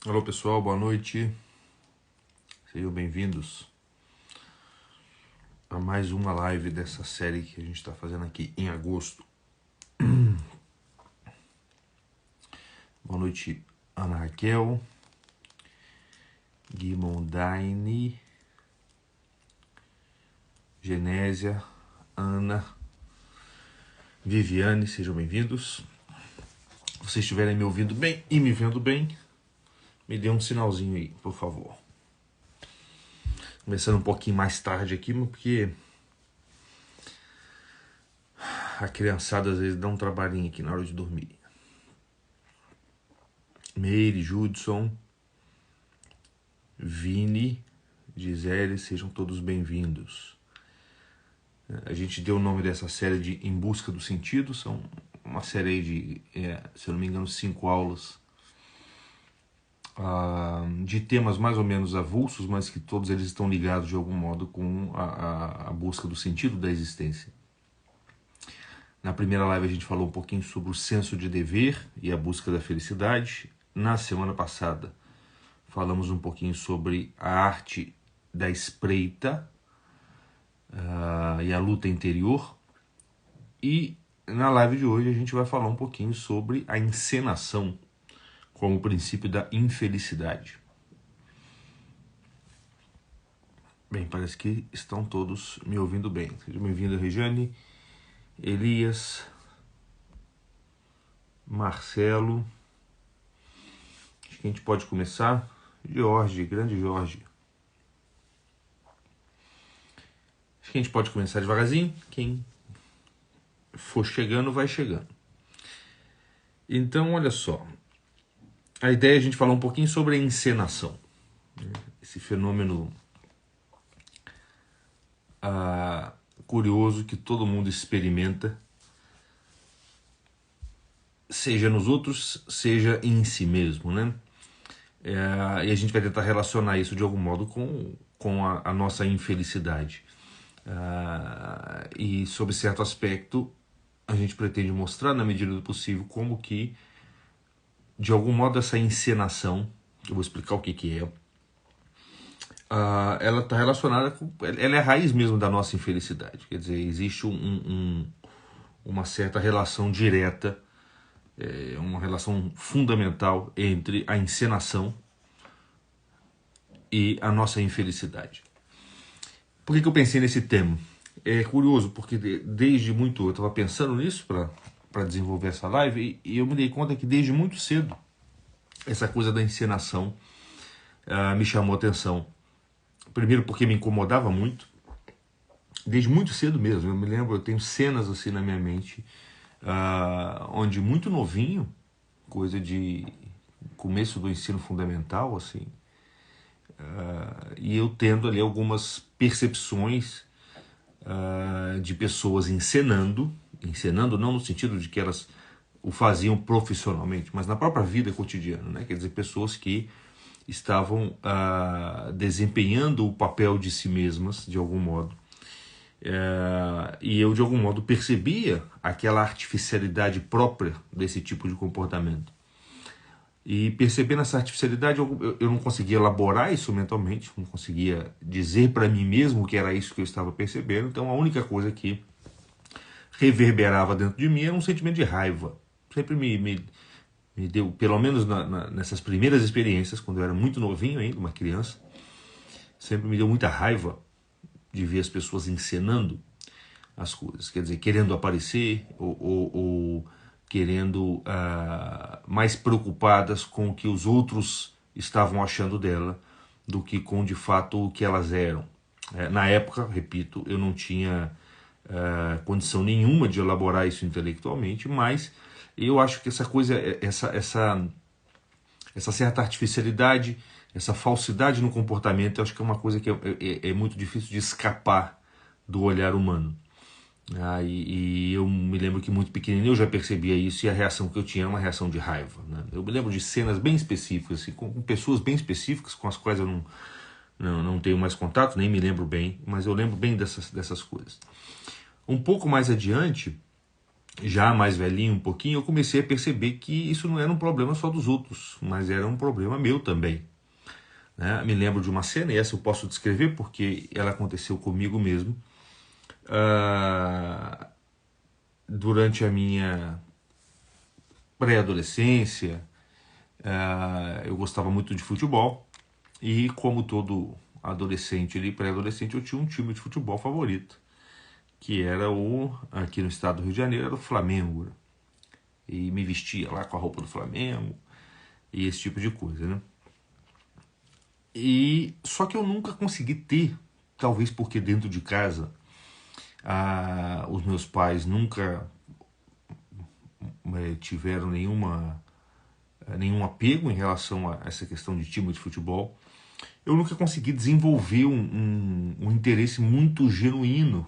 Alô pessoal, boa noite, sejam bem-vindos a mais uma live dessa série que a gente está fazendo aqui em agosto. Boa noite, Ana Raquel, Gui Mondaine, Genésia, Ana, Viviane, sejam bem-vindos. Se vocês estiverem me ouvindo bem e me vendo bem, me dê um sinalzinho aí, por favor. Começando um pouquinho mais tarde aqui, porque a criançada às vezes dá um trabalhinho aqui na hora de dormir. Meire, Judson, Vini, Gisele, sejam todos bem-vindos. A gente deu o nome dessa série de Em Busca do Sentido. São uma série de, se eu não me engano, 5 aulas de temas mais ou menos avulsos, mas que todos eles estão ligados de algum modo com a busca do sentido da existência. Na primeira live a gente falou um pouquinho sobre o senso de dever e a busca da felicidade. Na semana passada falamos um pouquinho sobre a arte da espreita e a luta interior. E na live de hoje a gente vai falar um pouquinho sobre a encenação como princípio da infelicidade. Bem, parece que estão todos me ouvindo bem. Seja bem-vindo, Regiane, Elias, Marcelo. Acho que a gente pode começar. Jorge, grande Jorge. Acho que a gente pode começar devagarzinho. Quem for chegando, vai chegando. Então, olha só. A ideia é a gente falar um pouquinho sobre a encenação. Esse fenômeno curioso que todo mundo experimenta, seja nos outros, seja em si mesmo, né? E a gente vai tentar relacionar isso de algum modo com a nossa infelicidade. E sob certo aspecto, a gente pretende mostrar, na medida do possível, como que, de algum modo, essa encenação, eu vou explicar o que é, ela está relacionada com... Ela é a raiz mesmo da nossa infelicidade. Quer dizer, existe uma certa relação direta, uma relação fundamental entre a encenação e a nossa infelicidade. Por que eu pensei nesse tema? É curioso, porque desde muito... Eu estava pensando nisso para desenvolver essa live e eu me dei conta que desde muito cedo essa coisa da encenação me chamou a atenção. Primeiro porque me incomodava muito, desde muito cedo mesmo. Eu me lembro, eu tenho cenas assim na minha mente, onde muito novinho, coisa de começo do ensino fundamental, assim, e eu tendo ali algumas percepções de pessoas encenando não no sentido de que elas o faziam profissionalmente, mas na própria vida cotidiana, né? Quer dizer, pessoas que estavam desempenhando o papel de si mesmas, de algum modo. E eu, de algum modo, percebia aquela artificialidade própria desse tipo de comportamento. E percebendo essa artificialidade, eu não conseguia elaborar isso mentalmente, não conseguia dizer para mim mesmo que era isso que eu estava percebendo. Então a única coisa que reverberava dentro de mim era um sentimento de raiva. Sempre me deu, pelo menos nessas primeiras experiências, quando eu era muito novinho ainda, uma criança, sempre me deu muita raiva de ver as pessoas encenando as coisas. Quer dizer, querendo aparecer ou querendo mais preocupadas com o que os outros estavam achando dela do que com de fato o que elas eram. Na época, repito, eu não tinha condição nenhuma de elaborar isso intelectualmente, mas eu acho que essa coisa, essa certa artificialidade, essa falsidade no comportamento, eu acho que é uma coisa que é muito difícil de escapar do olhar humano. E eu me lembro que muito pequenininho eu já percebia isso, e a reação que eu tinha era uma reação de raiva, né? Eu me lembro de cenas bem específicas, assim, com pessoas bem específicas, com as quais eu não tenho mais contato, nem me lembro bem, mas eu lembro bem dessas coisas. Um pouco mais adiante, já mais velhinho um pouquinho, eu comecei a perceber que isso não era um problema só dos outros, mas era um problema meu também, né? Me lembro de uma cena, e essa eu posso descrever porque ela aconteceu comigo mesmo. Ah, durante a minha pré-adolescência, eu gostava muito de futebol, e como todo adolescente ali, pré-adolescente, eu tinha um time de futebol favorito, que era aqui no estado do Rio de Janeiro, era o Flamengo. E me vestia lá com a roupa do Flamengo e esse tipo de coisa, né? E só que eu nunca consegui ter, talvez porque dentro de casa os meus pais nunca tiveram nenhum apego em relação a essa questão de time de futebol. Eu nunca consegui desenvolver um interesse muito genuíno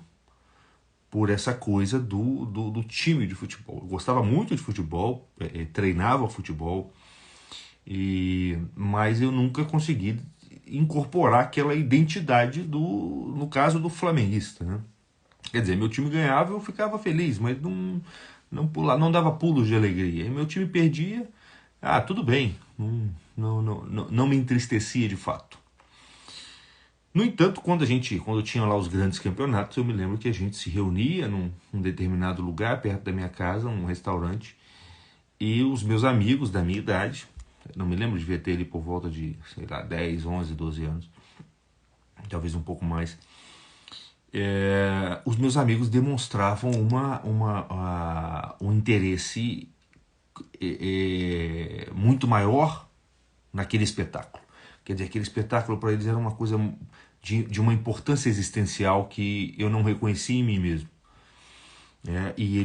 por essa coisa do time de futebol. Eu gostava muito de futebol, treinava futebol, mas eu nunca consegui incorporar aquela identidade no caso do flamenguista, né? Quer dizer, meu time ganhava, eu ficava feliz, mas não dava pulos de alegria. E meu time perdia, tudo bem, não me entristecia de fato. No entanto, quando eu tinha lá os grandes campeonatos, eu me lembro que a gente se reunia num determinado lugar, perto da minha casa, um restaurante, e os meus amigos da minha idade, não me lembro, devia ter ele por volta de, sei lá, 10, 11, 12 anos, talvez um pouco mais, os meus amigos demonstravam um interesse muito maior naquele espetáculo. Quer dizer, aquele espetáculo para eles era uma coisa de uma importância existencial que eu não reconhecia em mim mesmo. E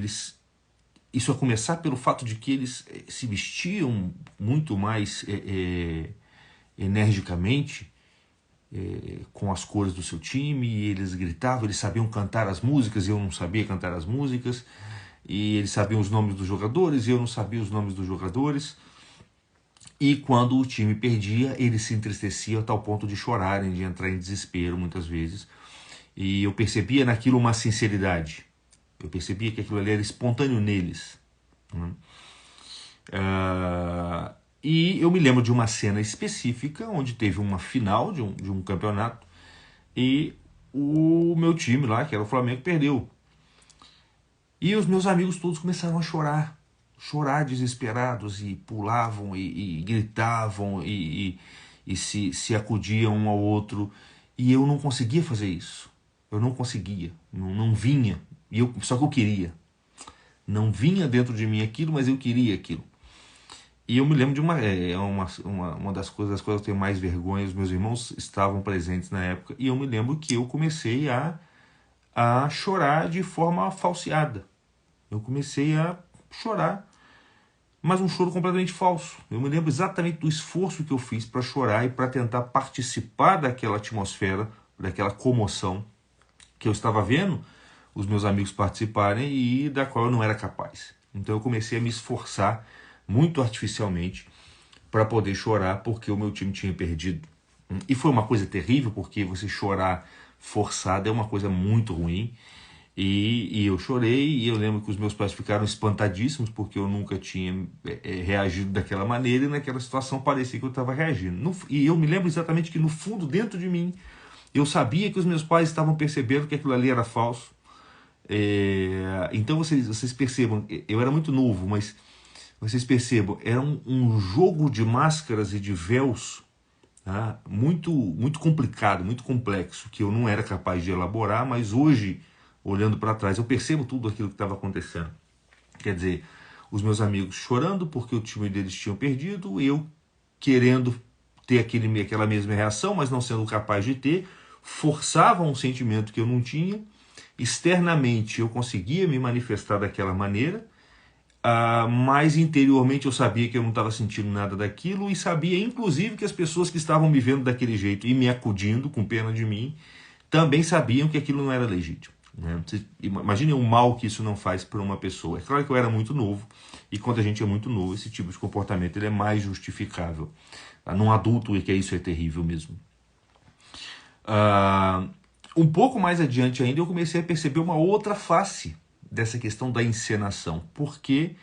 isso a começar pelo fato de que eles se vestiam muito mais energicamente, com as cores do seu time, e eles gritavam, eles sabiam cantar as músicas, e eu não sabia cantar as músicas, e eles sabiam os nomes dos jogadores, e eu não sabia os nomes dos jogadores. E quando o time perdia, eles se entristeciam a tal ponto de chorarem, de entrar em desespero muitas vezes. E eu percebia naquilo uma sinceridade. Eu percebia que aquilo ali era espontâneo neles, né? E eu me lembro de uma cena específica onde teve uma final de um campeonato e o meu time lá, que era o Flamengo, perdeu. E os meus amigos todos começaram a chorar desesperados, e pulavam e gritavam e se acudiam um ao outro. E eu não conseguia fazer isso. Eu não conseguia, não vinha. Só que eu queria. Não vinha dentro de mim aquilo, mas eu queria aquilo. E eu me lembro de uma das coisas que eu tenho mais vergonha. Os meus irmãos estavam presentes na época, e eu me lembro que eu comecei a chorar de forma falseada. Eu comecei a chorar, mas um choro completamente falso. Eu me lembro exatamente do esforço que eu fiz para chorar e para tentar participar daquela atmosfera, daquela comoção que eu estava vendo os meus amigos participarem e da qual eu não era capaz. Então eu comecei a me esforçar muito artificialmente para poder chorar porque o meu time tinha perdido. E foi uma coisa terrível, porque você chorar forçado é uma coisa muito ruim. E eu chorei, e eu lembro que os meus pais ficaram espantadíssimos porque eu nunca tinha reagido daquela maneira, e naquela situação parecia que eu estava reagindo. E eu me lembro exatamente que no fundo, dentro de mim, eu sabia que os meus pais estavam percebendo que aquilo ali era falso. Então vocês percebam, eu era muito novo, mas vocês percebam, era um jogo de máscaras e de véus, tá? Muito complicado, muito complexo, que eu não era capaz de elaborar, mas hoje, olhando para trás, eu percebo tudo aquilo que estava acontecendo. Quer dizer, os meus amigos chorando porque o time deles tinha perdido, eu querendo ter aquela mesma reação, mas não sendo capaz de ter, forçava um sentimento que eu não tinha. Externamente eu conseguia me manifestar daquela maneira, mas interiormente eu sabia que eu não estava sentindo nada daquilo, e sabia inclusive que as pessoas que estavam me vendo daquele jeito e me acudindo com pena de mim também sabiam que aquilo não era legítimo, né? Imaginem o mal que isso não faz para uma pessoa. É claro que eu era muito novo, e quando a gente é muito novo, esse tipo de comportamento ele é mais justificável. Num adulto é que isso é terrível mesmo. Um pouco mais adiante ainda, eu comecei a perceber uma outra face dessa questão da encenação, porque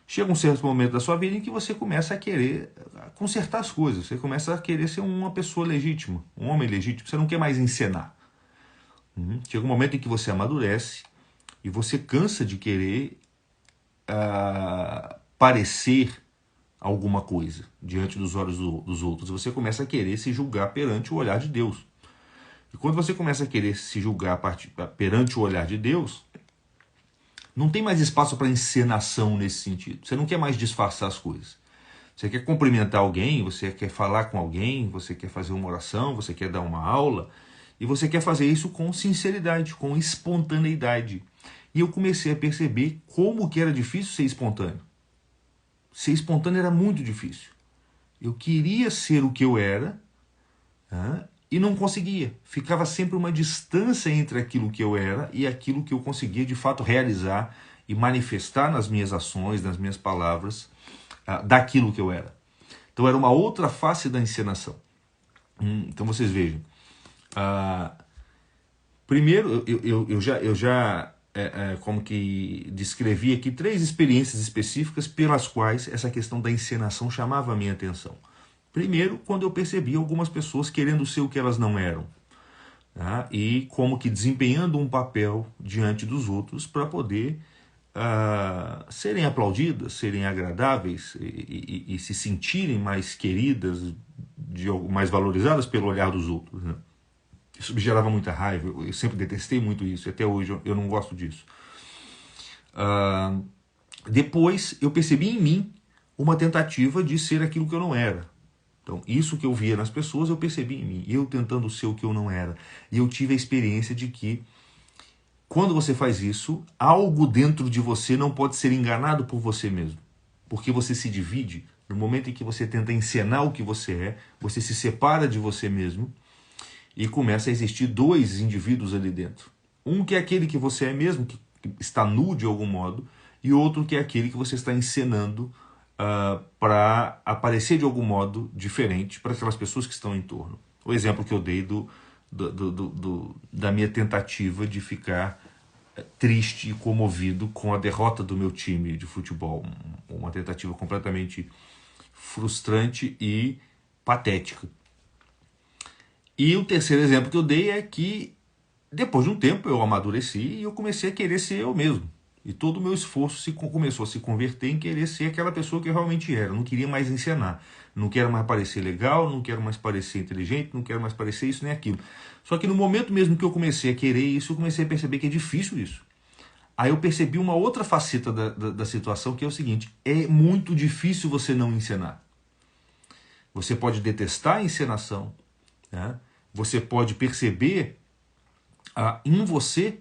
chega um certo momento da sua vida em que você começa a querer consertar as coisas, você começa a querer ser uma pessoa legítima, um homem legítimo, você não quer mais encenar. Chega um momento em que você amadurece e você cansa de querer parecer alguma coisa diante dos olhos dos outros. Você começa a querer se julgar perante o olhar de Deus. E quando você começa a querer se julgar perante o olhar de Deus, não tem mais espaço para encenação nesse sentido. Você não quer mais disfarçar as coisas. Você quer cumprimentar alguém, você quer falar com alguém, você quer fazer uma oração, você quer dar uma aula, e você quer fazer isso com sinceridade, com espontaneidade. E eu comecei a perceber como que era difícil ser espontâneo. Ser espontâneo era muito difícil. Eu queria ser o que eu era, e não conseguia. Ficava sempre uma distância entre aquilo que eu era e aquilo que eu conseguia de fato realizar e manifestar nas minhas ações, nas minhas palavras, daquilo que eu era. Então era uma outra face da encenação. Então vocês vejam. Primeiro, eu já como que descrevi aqui 3 experiências específicas pelas quais essa questão da encenação chamava a minha atenção. Primeiro, quando eu percebi algumas pessoas querendo ser o que elas não eram, e como que desempenhando um papel diante dos outros para poder serem aplaudidas, serem agradáveis e se sentirem mais queridas, mais valorizadas pelo olhar dos outros. Isso me gerava muita raiva, eu sempre detestei muito isso, e até hoje eu não gosto disso. Depois eu percebi em mim uma tentativa de ser aquilo que eu não era. Então, isso que eu via nas pessoas, eu percebi em mim. Eu tentando ser o que eu não era. E eu tive a experiência de que, quando você faz isso, algo dentro de você não pode ser enganado por você mesmo. Porque você se divide. No momento em que você tenta encenar o que você é, você se separa de você mesmo e começa a existir 2 indivíduos ali dentro. Um que é aquele que você é mesmo, que está nu de algum modo, e outro que é aquele que você está encenando para aparecer de algum modo diferente para aquelas pessoas que estão em torno. O exemplo que eu dei da minha tentativa de ficar triste e comovido com a derrota do meu time de futebol. Uma tentativa completamente frustrante e patética. E o terceiro exemplo que eu dei é que, depois de um tempo, eu amadureci e eu comecei a querer ser eu mesmo. E todo o meu esforço começou a se converter em querer ser aquela pessoa que eu realmente era. Eu não queria mais encenar. Não quero mais parecer legal, não quero mais parecer inteligente, não quero mais parecer isso nem aquilo. Só que no momento mesmo que eu comecei a querer isso, eu comecei a perceber que é difícil isso. Aí eu percebi uma outra faceta da situação, que é o seguinte: é muito difícil você não encenar. Você pode detestar a encenação, você pode perceber em você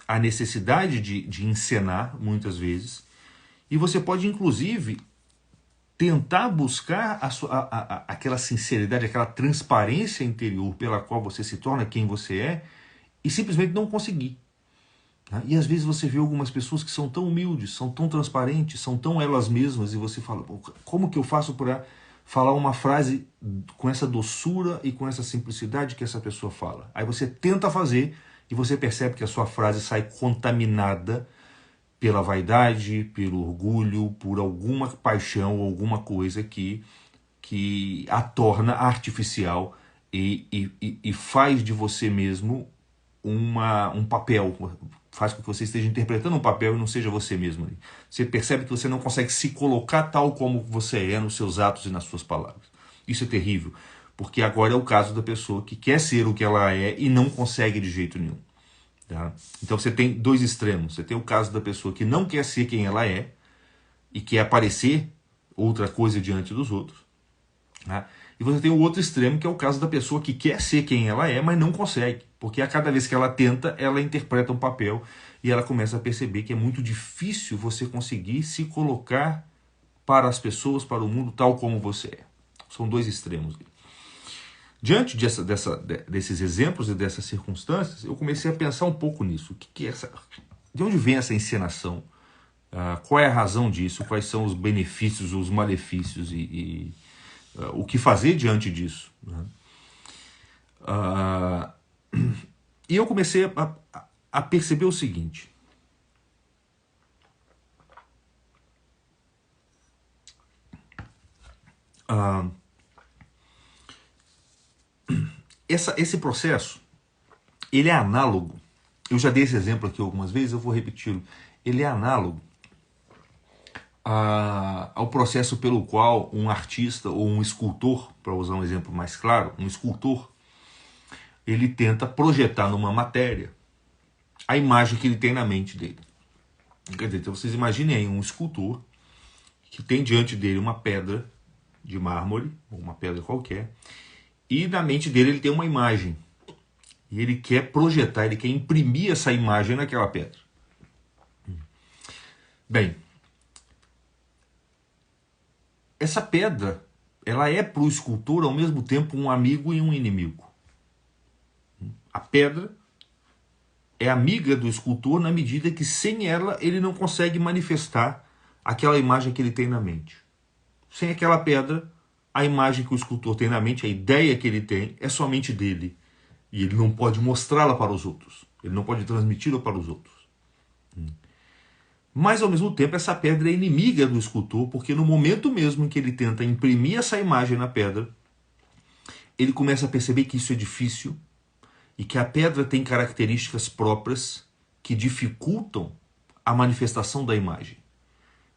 a necessidade de encenar, muitas vezes, e você pode, inclusive, tentar buscar aquela sinceridade, aquela transparência interior pela qual você se torna quem você é, e simplesmente não conseguir. E às vezes você vê algumas pessoas que são tão humildes, são tão transparentes, são tão elas mesmas, e você fala: como que eu faço para falar uma frase com essa doçura e com essa simplicidade que essa pessoa fala? Aí você tenta fazer, e você percebe que a sua frase sai contaminada pela vaidade, pelo orgulho, por alguma paixão ou alguma coisa que a torna artificial e faz de você mesmo um papel, faz com que você esteja interpretando um papel e não seja você mesmo. Você percebe que você não consegue se colocar tal como você é nos seus atos e nas suas palavras. Isso é terrível, porque agora é o caso da pessoa que quer ser o que ela é e não consegue de jeito nenhum. Então você tem 2 extremos. Você tem o caso da pessoa que não quer ser quem ela é e quer aparecer outra coisa diante dos outros. E você tem o outro extremo, que é o caso da pessoa que quer ser quem ela é, mas não consegue. Porque a cada vez que ela tenta, ela interpreta um papel e ela começa a perceber que é muito difícil você conseguir se colocar para as pessoas, para o mundo, tal como você é. São 2 extremos. Diante desses exemplos e dessas circunstâncias, eu comecei a pensar um pouco nisso. De onde vem essa encenação? Qual é a razão disso? Quais são os benefícios, os malefícios e o que fazer diante disso? E eu comecei a perceber o seguinte: Ah, esse processo, ele é análogo. Eu já dei esse exemplo aqui algumas vezes, eu vou repeti-lo. Ele é análogo ao processo pelo qual um artista ou um escultor, para usar um exemplo mais claro, um escultor, ele tenta projetar numa matéria a imagem que ele tem na mente dele. Quer dizer, então vocês imaginem aí um escultor que tem diante dele uma pedra de mármore, ou uma pedra qualquer, e na mente dele ele tem uma imagem. E ele quer projetar, ele quer imprimir essa imagem naquela pedra. Bem, essa pedra, ela é para o escultor ao mesmo tempo um amigo e um inimigo. A pedra é amiga do escultor na medida que sem ela ele não consegue manifestar aquela imagem que ele tem na mente. Sem aquela pedra, a imagem que o escultor tem na mente, a ideia que ele tem, é somente dele. E ele não pode mostrá-la para os outros. Ele não pode transmiti-la para os outros. Mas, ao mesmo tempo, essa pedra é inimiga do escultor, porque no momento mesmo em que ele tenta imprimir essa imagem na pedra, ele começa a perceber que isso é difícil e que a pedra tem características próprias que dificultam a manifestação da imagem.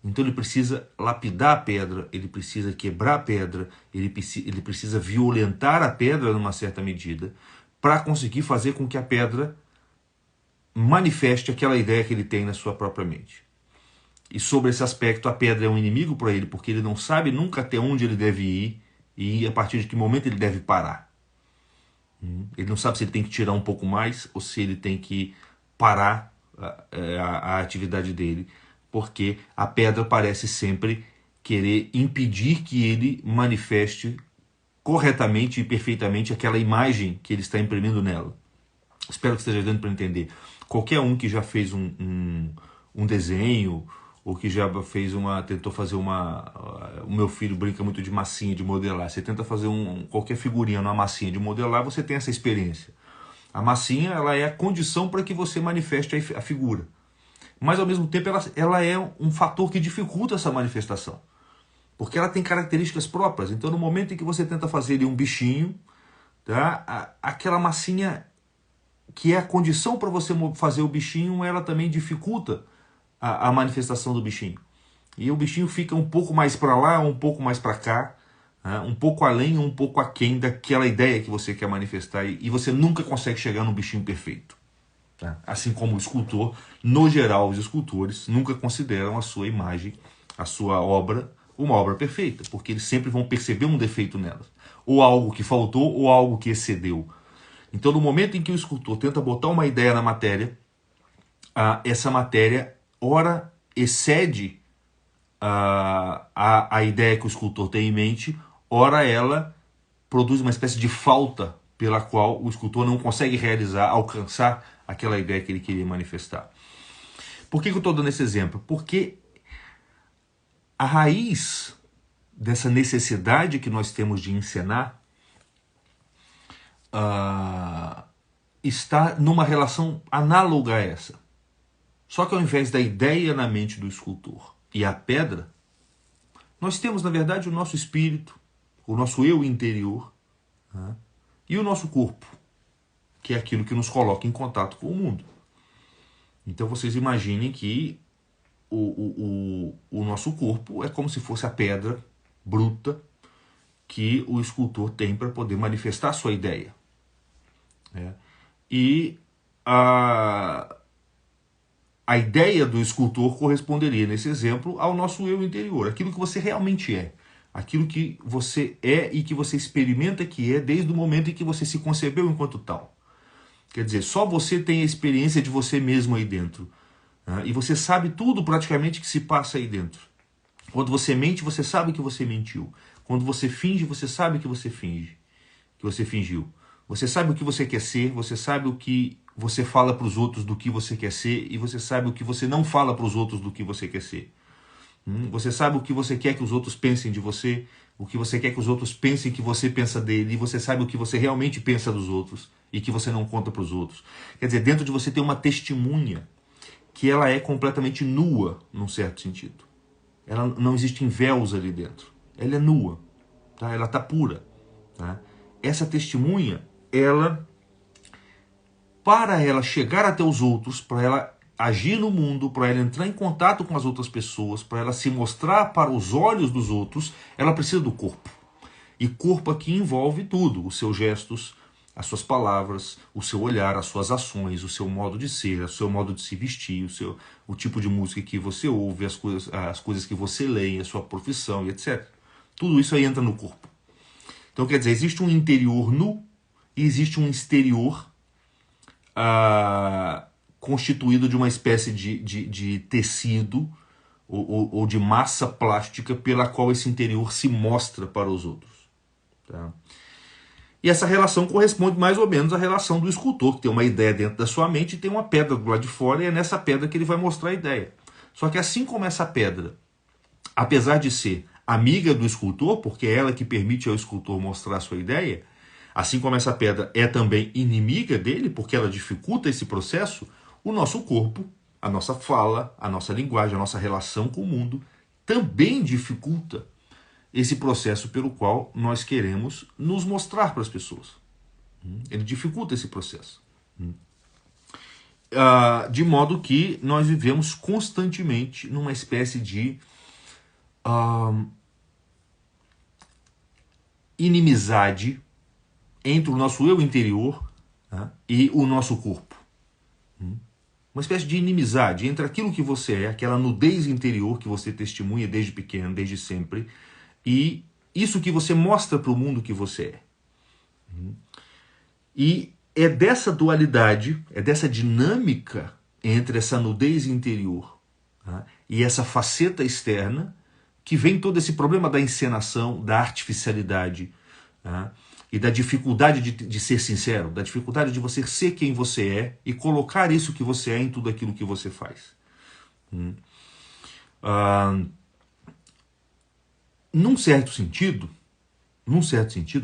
Então ele precisa lapidar a pedra, ele precisa quebrar a pedra, ele precisa violentar a pedra numa certa medida para conseguir fazer com que a pedra manifeste aquela ideia que ele tem na sua própria mente. E sobre esse aspecto, a pedra é um inimigo para ele, porque ele não sabe nunca até onde ele deve ir e a partir de que momento ele deve parar. Ele não sabe se ele tem que tirar um pouco mais ou se ele tem que parar a atividade dele, porque a pedra parece sempre querer impedir que ele manifeste corretamente e perfeitamente aquela imagem que ele está imprimindo nela. Espero que esteja dando para entender. Qualquer um que já fez um desenho, ou que já fez tentou fazer o meu filho brinca muito de massinha de modelar. Você tenta fazer qualquer figurinha numa massinha de modelar, você tem essa experiência. A massinha, ela é a condição para que você manifeste a figura. Mas, ao mesmo tempo, ela é um fator que dificulta essa manifestação. Porque ela tem características próprias. Então, no momento em que você tenta fazer um bichinho, tá? Aquela massinha que é a condição para você fazer o bichinho, ela também dificulta a manifestação do bichinho. E o bichinho fica um pouco mais para lá, um pouco mais para cá, né? Um pouco além, um pouco aquém daquela ideia que você quer manifestar. E você nunca consegue chegar no bichinho perfeito. Tá? Assim como o escultor, no geral, os escultores nunca consideram a sua imagem, a sua obra, uma obra perfeita, porque eles sempre vão perceber um defeito nela. Ou algo que faltou, ou algo que excedeu. Então, no momento em que o escultor tenta botar uma ideia na matéria, essa matéria, ora, excede a ideia que o escultor tem em mente, ora, ela produz uma espécie de falta pela qual o escultor não consegue realizar, alcançar aquela ideia que ele queria manifestar. Por que eu estou dando esse exemplo? Porque a raiz dessa necessidade que nós temos de encenar está numa relação análoga a essa. Só que ao invés da ideia na mente do escultor e a pedra, nós temos, na verdade, o nosso espírito, o nosso eu interior, né? E o nosso corpo, que é aquilo que nos coloca em contato com o mundo. Então vocês imaginem que o nosso corpo é como se fosse a pedra bruta que o escultor tem para poder manifestar a sua ideia. Né? E a ideia do escultor corresponderia, nesse exemplo, ao nosso eu interior, aquilo que você realmente é, aquilo que você é e que você experimenta que é desde o momento em que você se concebeu enquanto tal. Quer dizer, só você tem a experiência de você mesmo aí dentro. Né? E você sabe tudo praticamente que se passa aí dentro. Quando você mente, você sabe que você mentiu. Quando você finge, você sabe que você finge, que você fingiu. Você sabe o que você quer ser, você sabe o que você fala para os outros do que você quer ser e você sabe o que você não fala para os outros do que você quer ser. Você sabe o que você quer que os outros pensem de você, o que você quer que os outros pensem que você pensa dele, e você sabe o que você realmente pensa dos outros e que você não conta para os outros. Quer dizer, dentro de você tem uma testemunha que ela é completamente nua, num certo sentido. Ela não existe véus ali dentro. Ela é nua. tá? Ela está pura. Tá? Essa testemunha, ela, para ela chegar até os outros, para ela agir no mundo, para ela entrar em contato com as outras pessoas, para ela se mostrar para os olhos dos outros, ela precisa do corpo. E corpo aqui envolve tudo, os seus gestos, as suas palavras, o seu olhar, as suas ações, o seu modo de ser, o seu modo de se vestir, o tipo de música que você ouve, as coisas que você lê, a sua profissão e etc. Tudo isso aí entra no corpo. Então, quer dizer, existe um interior nu e existe um exterior constituído de uma espécie de tecido ou de massa plástica pela qual esse interior se mostra para os outros. Tá? E essa relação corresponde mais ou menos à relação do escultor, que tem uma ideia dentro da sua mente e tem uma pedra do lado de fora, e é nessa pedra que ele vai mostrar a ideia. Só que assim como essa pedra, apesar de ser amiga do escultor, porque é ela que permite ao escultor mostrar a sua ideia, assim como essa pedra é também inimiga dele, porque ela dificulta esse processo, o nosso corpo, a nossa fala, a nossa linguagem, a nossa relação com o mundo, também dificulta esse processo pelo qual nós queremos nos mostrar para as pessoas. Ele dificulta esse processo. De modo que nós vivemos constantemente numa espécie de inimizade entre o nosso eu interior, né, e o nosso corpo. Uma espécie de inimizade entre aquilo que você é, aquela nudez interior que você testemunha desde pequeno, desde sempre, e isso que você mostra para o mundo que você é. E é dessa dualidade, é dessa dinâmica entre essa nudez interior, tá, e essa faceta externa que vem todo esse problema da encenação, da artificialidade, tá, e da dificuldade de ser sincero, da dificuldade de você ser quem você é e colocar isso que você é em tudo aquilo que você faz. Num certo sentido,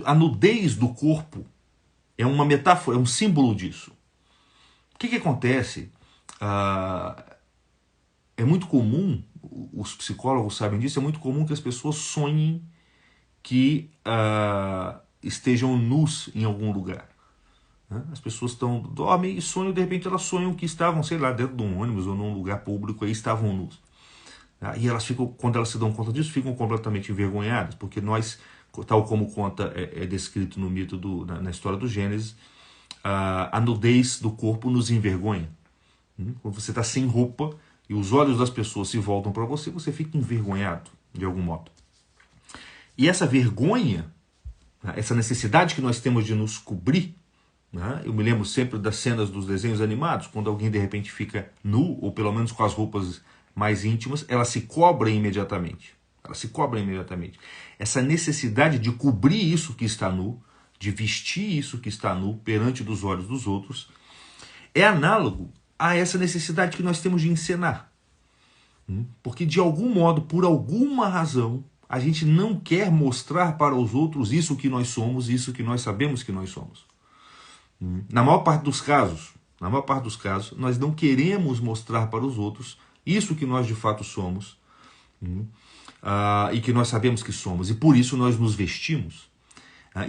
a nudez do corpo é uma metáfora, é um símbolo disso. O que acontece? É muito comum, os psicólogos sabem disso, é muito comum que as pessoas sonhem que estejam nus em algum lugar. Né? As pessoas dormem e sonham, de repente elas sonham que estavam, sei lá, dentro de um ônibus ou num lugar público e estavam nus. E elas ficam, quando elas se dão conta disso, ficam completamente envergonhadas, porque nós, tal como conta, é descrito no mito, na história do Gênesis, a nudez do corpo nos envergonha. Quando você está sem roupa e os olhos das pessoas se voltam para você, você fica envergonhado, de algum modo. E essa vergonha, essa necessidade que nós temos de nos cobrir, né? Eu me lembro sempre das cenas dos desenhos animados, quando alguém de repente fica nu, ou pelo menos com as roupas mais íntimas, ela se cobre imediatamente. Essa necessidade de cobrir isso que está nu, de vestir isso que está nu perante dos olhos dos outros, é análogo a essa necessidade que nós temos de encenar. Porque de algum modo, por alguma razão, a gente não quer mostrar para os outros isso que nós somos, isso que nós sabemos que nós somos. Na maior parte dos casos, nós não queremos mostrar para os outros isso que nós de fato somos, e que nós sabemos que somos, e por isso nós nos vestimos.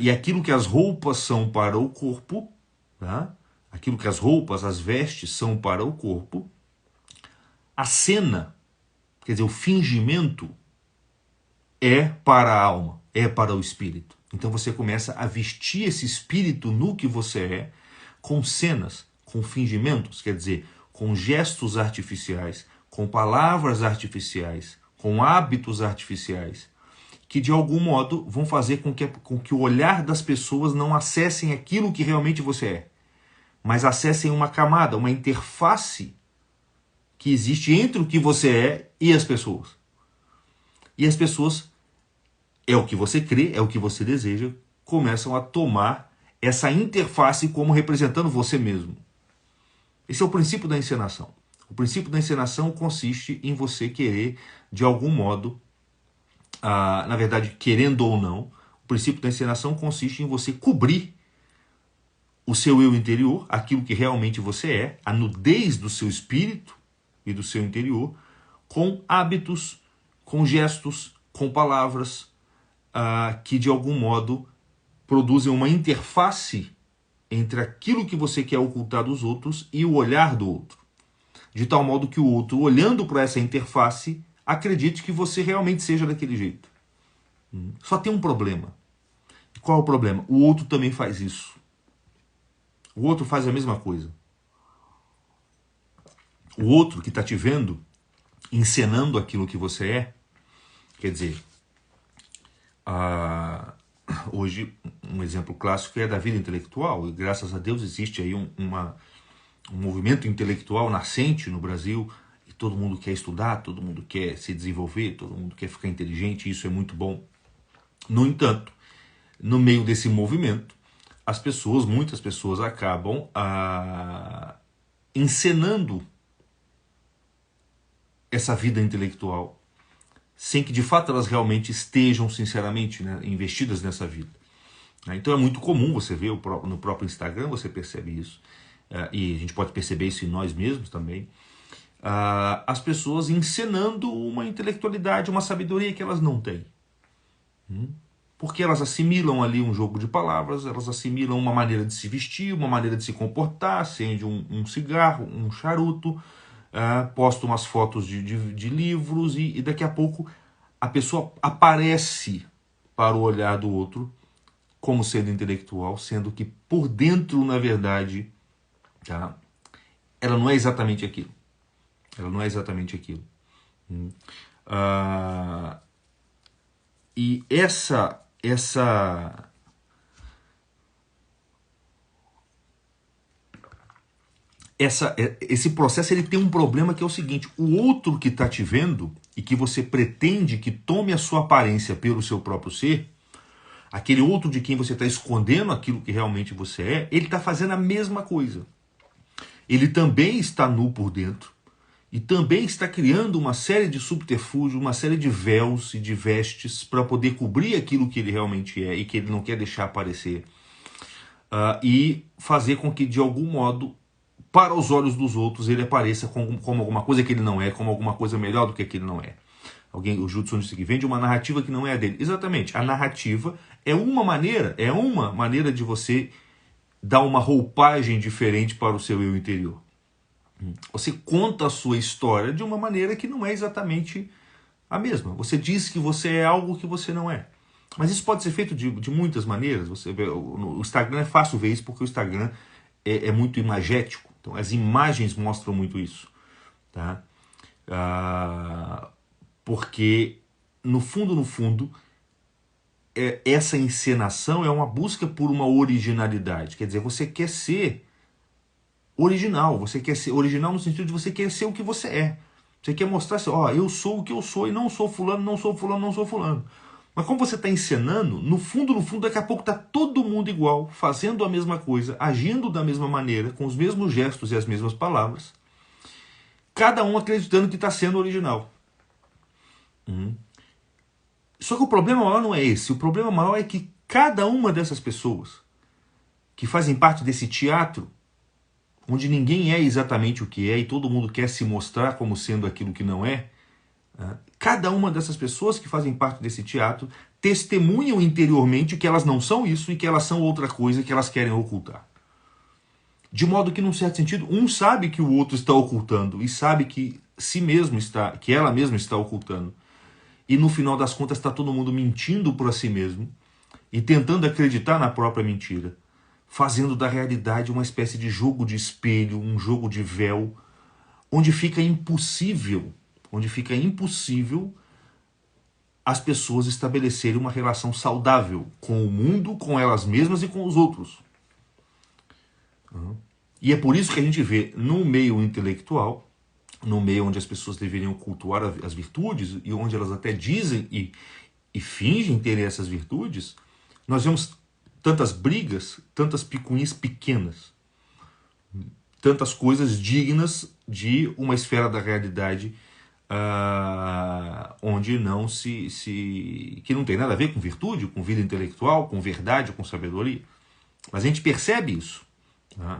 E aquilo que as roupas são para o corpo, aquilo que as roupas, as vestes são para o corpo, a cena, quer dizer, o fingimento, é para a alma, é para o espírito. Então você começa a vestir esse espírito nu que você é, com cenas, com fingimentos, quer dizer, com gestos artificiais, com palavras artificiais, com hábitos artificiais, que de algum modo vão fazer com que o olhar das pessoas não acessem aquilo que realmente você é, mas acessem uma camada, uma interface que existe entre o que você é e as pessoas. E as pessoas, é o que você crê, é o que você deseja, começam a tomar essa interface como representando você mesmo. Esse é o princípio da encenação. O princípio da encenação consiste em você querer, de algum modo, na verdade, querendo ou não, o princípio da encenação consiste em você cobrir o seu eu interior, aquilo que realmente você é, a nudez do seu espírito e do seu interior, com hábitos, com gestos, com palavras, que de algum modo produzem uma interface entre aquilo que você quer ocultar dos outros e o olhar do outro. De tal modo que o outro, olhando para essa interface, acredite que você realmente seja daquele jeito. Só tem um problema. Qual é o problema? O outro também faz isso. O outro faz a mesma coisa. O outro que está te vendo, encenando aquilo que você é, quer dizer, hoje um exemplo clássico é da vida intelectual, e graças a Deus existe aí um movimento intelectual nascente no Brasil, e todo mundo quer estudar, todo mundo quer se desenvolver, todo mundo quer ficar inteligente, e isso é muito bom. No entanto, no meio desse movimento, muitas pessoas acabam encenando essa vida intelectual, sem que de fato elas realmente estejam sinceramente, né, investidas nessa vida. Então é muito comum você ver no próprio Instagram, você percebe isso, e a gente pode perceber isso em nós mesmos também, as pessoas encenando uma intelectualidade, uma sabedoria que elas não têm. Porque elas assimilam ali um jogo de palavras, elas assimilam uma maneira de se vestir, uma maneira de se comportar, acende um cigarro, um charuto, posta umas fotos de livros e daqui a pouco a pessoa aparece para o olhar do outro como sendo intelectual, sendo que por dentro, na verdade, ela não é exatamente aquilo. Ela não é exatamente aquilo. E esse processo ele tem um problema que é o seguinte: o outro que está te vendo e que você pretende que tome a sua aparência pelo seu próprio ser, aquele outro de quem você está escondendo aquilo que realmente você é, ele está fazendo a mesma coisa. Ele também está nu por dentro e também está criando uma série de subterfúgios, uma série de véus e de vestes para poder cobrir aquilo que ele realmente é e que ele não quer deixar aparecer, e fazer com que de algum modo, para os olhos dos outros, ele apareça como alguma coisa que ele não é, como alguma coisa melhor do que ele não é. O Judson disse que vende uma narrativa que não é a dele. Exatamente, a narrativa é uma maneira de você dar uma roupagem diferente para o seu eu interior. Você conta a sua história de uma maneira que não é exatamente a mesma. Você diz que você é algo que você não é. Mas isso pode ser feito de muitas maneiras. Você vê, no Instagram é fácil ver isso porque o Instagram é muito imagético. Então as imagens mostram muito isso. Tá? Porque, no fundo, essa encenação é uma busca por uma originalidade. Quer dizer, você quer ser original. Você quer ser original no sentido de você quer ser o que você é. Você quer mostrar assim, eu sou o que eu sou e não sou fulano, não sou fulano, não sou fulano. Mas como você está encenando, no fundo, daqui a pouco está todo mundo igual, fazendo a mesma coisa, agindo da mesma maneira, com os mesmos gestos e as mesmas palavras, cada um acreditando que está sendo original. Só que o problema maior não é esse. O problema maior é que cada uma dessas pessoas que fazem parte desse teatro, onde ninguém é exatamente o que é e todo mundo quer se mostrar como sendo aquilo que não é, cada uma dessas pessoas que fazem parte desse teatro testemunham interiormente que elas não são isso e que elas são outra coisa que elas querem ocultar. De modo que, num certo sentido, um sabe que o outro está ocultando e sabe que que ela mesma está ocultando. E no final das contas está todo mundo mentindo para si mesmo e tentando acreditar na própria mentira, fazendo da realidade uma espécie de jogo de espelho, um jogo de véu, onde fica impossível as pessoas estabelecerem uma relação saudável com o mundo, com elas mesmas e com os outros. E é por isso que a gente vê no meio intelectual, no meio onde as pessoas deveriam cultuar as virtudes e onde elas até dizem e fingem terem essas virtudes, nós vemos tantas brigas, tantas picuinhas pequenas, tantas coisas dignas de uma esfera da realidade onde que não tem nada a ver com virtude, com vida intelectual, com verdade, com sabedoria. Mas a gente percebe isso.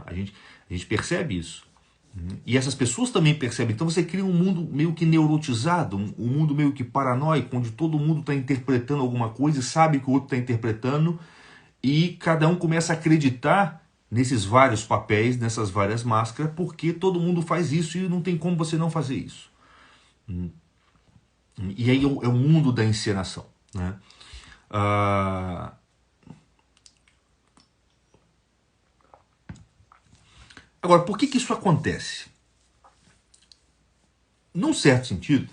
A gente percebe isso. E essas pessoas também percebem. Então você cria um mundo meio que neurotizado, um mundo meio que paranoico, onde todo mundo está interpretando alguma coisa e sabe que o outro está interpretando, e cada um começa a acreditar nesses vários papéis, nessas várias máscaras, porque todo mundo faz isso e não tem como você não fazer isso. E aí é o mundo da encenação, né? Agora, por que isso acontece? Num certo sentido,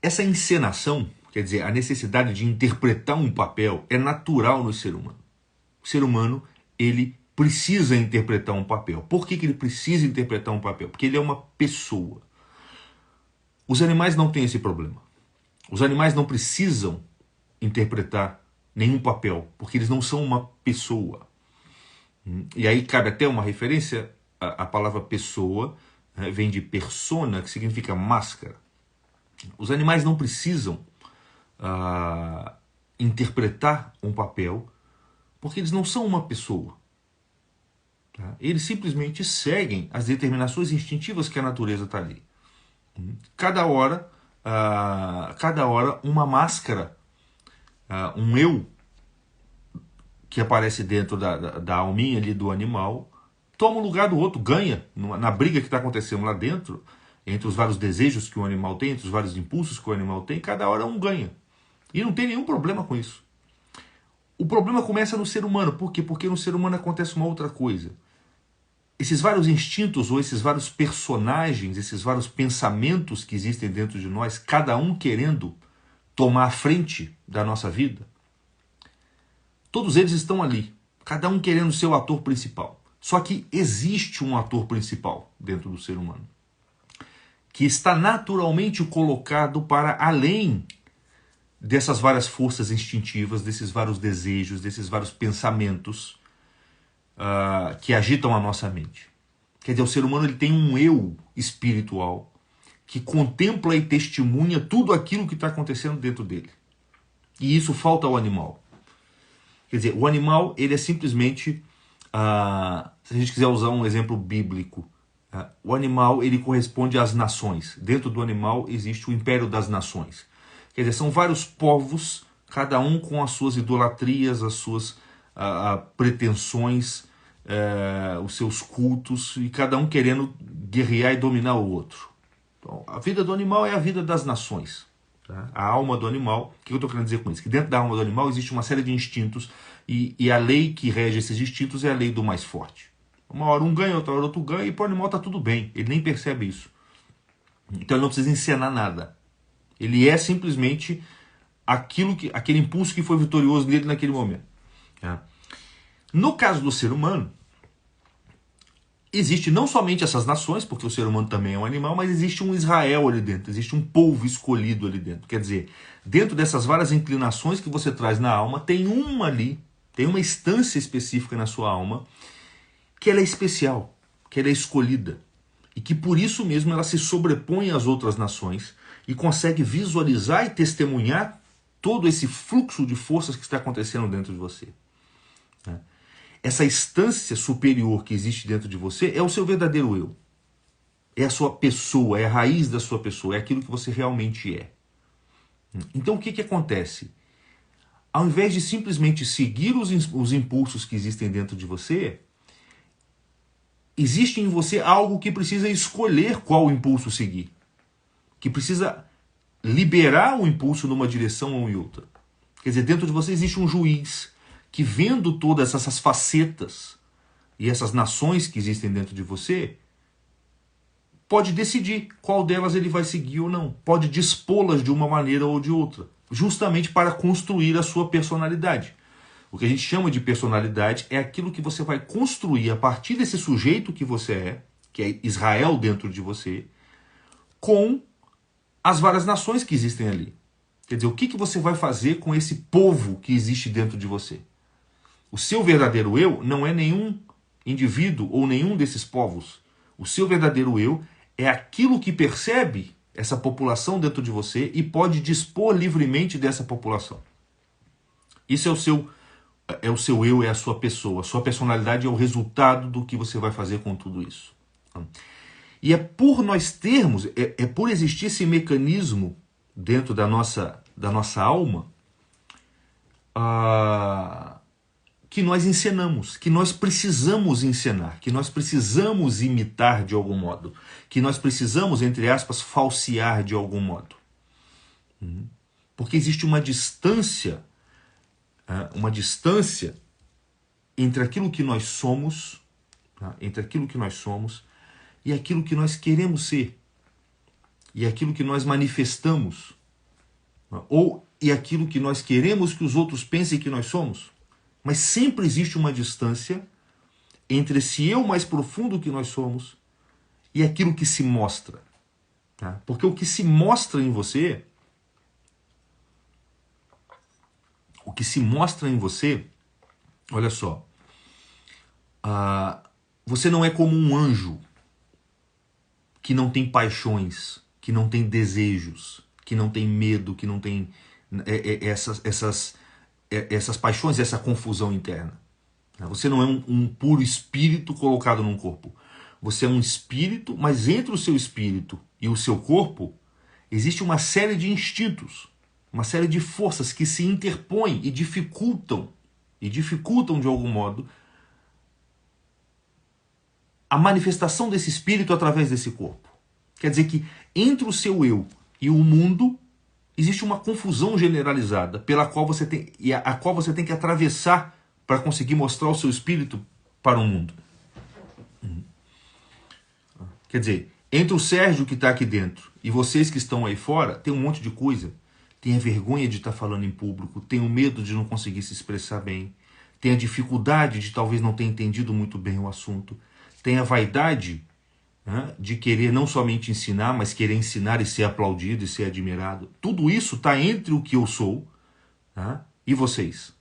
essa encenação, quer dizer, a necessidade de interpretar um papel, é natural no ser humano. O ser humano, ele precisa interpretar um papel. Por que ele precisa interpretar um papel? Porque ele é uma pessoa. Os animais não têm esse problema. Os animais não precisam interpretar nenhum papel, porque eles não são uma pessoa. E aí cabe até uma referência, a palavra pessoa, né, vem de persona, que significa máscara. Os animais não precisam interpretar um papel, porque eles não são uma pessoa. Tá? Eles simplesmente seguem as determinações instintivas que a natureza está ali. Cada hora uma máscara, um eu que aparece dentro da alminha ali do animal, toma o lugar do outro, ganha na briga que está acontecendo lá dentro, entre os vários desejos que o animal tem, entre os vários impulsos que o animal tem, cada hora um ganha. E não tem nenhum problema com isso. O problema começa no ser humano. Por quê? Porque no ser humano acontece uma outra coisa. Esses vários instintos, ou esses vários personagens, esses vários pensamentos que existem dentro de nós, cada um querendo tomar a frente da nossa vida, todos eles estão ali, cada um querendo ser o ator principal. Só que existe um ator principal dentro do ser humano, que está naturalmente colocado para além dessas várias forças instintivas, desses vários desejos, desses vários pensamentos que agitam a nossa mente. Quer dizer, o ser humano ele tem um eu espiritual que contempla e testemunha tudo aquilo que está acontecendo dentro dele. E isso falta ao animal. Quer dizer, o animal ele é simplesmente, se a gente quiser usar um exemplo bíblico, o animal ele corresponde às nações. Dentro do animal existe o império das nações. Quer dizer, são vários povos, cada um com as suas idolatrias, as suas pretensões, os seus cultos, e cada um querendo guerrear e dominar o outro. Então, a vida do animal é a vida das nações. Tá? A alma do animal, o que eu estou querendo dizer com isso? Que dentro da alma do animal existe uma série de instintos, e a lei que rege esses instintos é a lei do mais forte. Uma hora um ganha, outra hora outro ganha, e para o animal está tudo bem, ele nem percebe isso. Então ele não precisa encenar nada. Ele é simplesmente aquele impulso que foi vitorioso nele naquele momento. Tá? No caso do ser humano, existe não somente essas nações, porque o ser humano também é um animal, mas existe um Israel ali dentro, existe um povo escolhido ali dentro. Quer dizer, dentro dessas várias inclinações que você traz na alma, tem uma ali, tem uma instância específica na sua alma, que ela é especial, que ela é escolhida, e que por isso mesmo ela se sobrepõe às outras nações e consegue visualizar e testemunhar todo esse fluxo de forças que está acontecendo dentro de você. Essa instância superior que existe dentro de você é o seu verdadeiro eu. É a sua pessoa, é a raiz da sua pessoa, é aquilo que você realmente é. Então o que acontece? Ao invés de simplesmente seguir os impulsos que existem dentro de você, existe em você algo que precisa escolher qual impulso seguir. Que precisa liberar o impulso numa direção ou em outra. Quer dizer, dentro de você existe um juiz que, vendo todas essas facetas e essas nações que existem dentro de você, pode decidir qual delas ele vai seguir ou não. Pode dispô-las de uma maneira ou de outra, justamente para construir a sua personalidade. O que a gente chama de personalidade é aquilo que você vai construir a partir desse sujeito que você é, que é Israel dentro de você, com as várias nações que existem ali. Quer dizer, o que você vai fazer com esse povo que existe dentro de você? O seu verdadeiro eu não é nenhum indivíduo ou nenhum desses povos. O seu verdadeiro eu é aquilo que percebe essa população dentro de você e pode dispor livremente dessa população. Isso é o seu eu, é a sua pessoa. A sua personalidade é o resultado do que você vai fazer com tudo isso. E é por nós termos, é por existir esse mecanismo dentro da nossa alma, que nós encenamos, que nós precisamos encenar, que nós precisamos imitar de algum modo, que nós precisamos, entre aspas, falsear de algum modo. Porque existe uma distância entre aquilo que nós somos, e aquilo que nós queremos ser, e aquilo que nós manifestamos, e aquilo que nós queremos que os outros pensem que nós somos. Mas sempre existe uma distância entre esse eu mais profundo que nós somos e aquilo que se mostra. Porque o que se mostra em você, olha só, você não é como um anjo que não tem paixões, que não tem desejos, que não tem medo, que não tem essas paixões, essa confusão interna. Você não é um puro espírito colocado num corpo. Você é um espírito, mas entre o seu espírito e o seu corpo existe uma série de instintos, uma série de forças que se interpõem e dificultam de algum modo a manifestação desse espírito através desse corpo. Quer dizer que entre o seu eu e o mundo existe uma confusão generalizada pela qual você tem, e a qual você tem que atravessar para conseguir mostrar o seu espírito para o mundo. Quer dizer, entre o Sérgio que está aqui dentro e vocês que estão aí fora, tem um monte de coisa. Tem a vergonha de estar falando em público, tem o medo de não conseguir se expressar bem, tem a dificuldade de talvez não ter entendido muito bem o assunto, tem a vaidade, né, de querer não somente ensinar, mas querer ensinar e ser aplaudido e ser admirado. Tudo isso está entre o que eu sou, né, e vocês.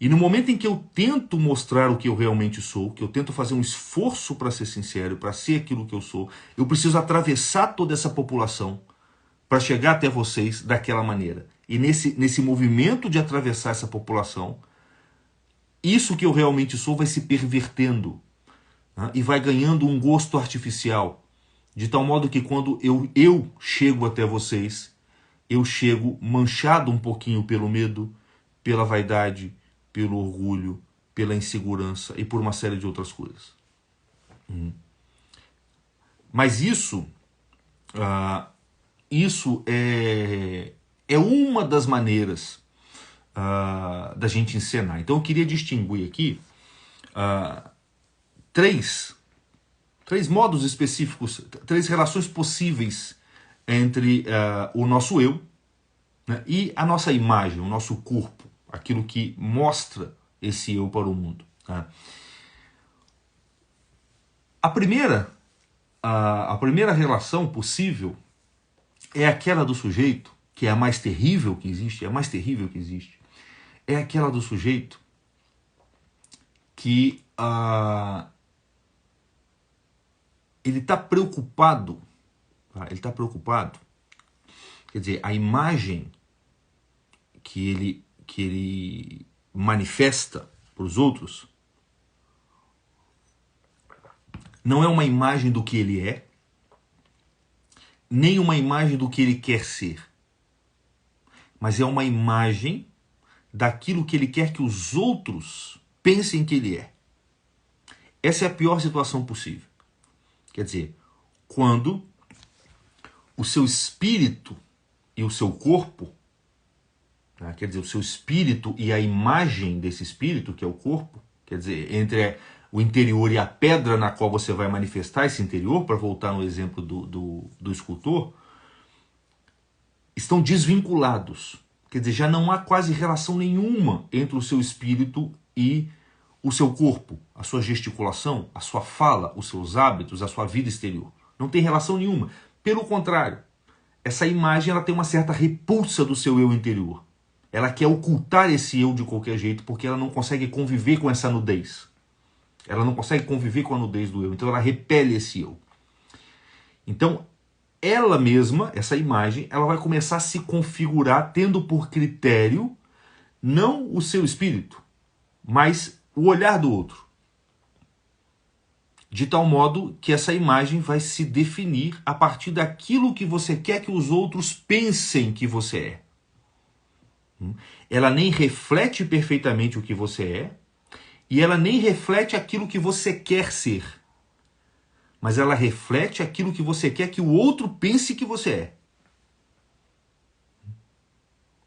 E no momento em que eu tento mostrar o que eu realmente sou, que eu tento fazer um esforço para ser sincero, para ser aquilo que eu sou, eu preciso atravessar toda essa população para chegar até vocês daquela maneira. E nesse movimento de atravessar essa população, isso que eu realmente sou vai se pervertendo, né, e vai ganhando um gosto artificial, de tal modo que quando eu chego até vocês, eu chego manchado um pouquinho pelo medo, pela vaidade, pelo orgulho, pela insegurança e por uma série de outras coisas. Mas isso é uma das maneiras da gente encenar. Então eu queria distinguir aqui três modos específicos, três relações possíveis entre o nosso eu, né, e a nossa imagem, o nosso corpo, aquilo que mostra esse eu para o mundo. Tá? A primeira relação possível é aquela do sujeito, que é a mais terrível que existe, é aquela do sujeito que ele está preocupado, quer dizer, a imagem que ele manifesta para os outros não é uma imagem do que ele é, nem uma imagem do que ele quer ser, mas é uma imagem daquilo que ele quer que os outros pensem que ele é. Essa é a pior situação possível. Quer dizer, quando o seu espírito e o seu corpo, quer dizer, o seu espírito e a imagem desse espírito, que é o corpo, quer dizer, entre o interior e a pedra na qual você vai manifestar esse interior, para voltar no exemplo do escultor, estão desvinculados. Quer dizer, já não há quase relação nenhuma entre o seu espírito e o seu corpo, a sua gesticulação, a sua fala, os seus hábitos, a sua vida exterior. Não tem relação nenhuma. Pelo contrário, essa imagem ela tem uma certa repulsa do seu eu interior. Ela quer ocultar esse eu de qualquer jeito, porque ela não consegue conviver com essa nudez. Ela não consegue conviver com a nudez do eu, então ela repele esse eu. Então, ela mesma, essa imagem, ela vai começar a se configurar tendo por critério não o seu espírito, mas o olhar do outro. de tal modo que essa imagem vai se definir a partir daquilo que você quer que os outros pensem que você é. Ela nem reflete perfeitamente o que você é, e ela nem reflete aquilo que você quer ser. Mas ela reflete aquilo que você quer que o outro pense que você é.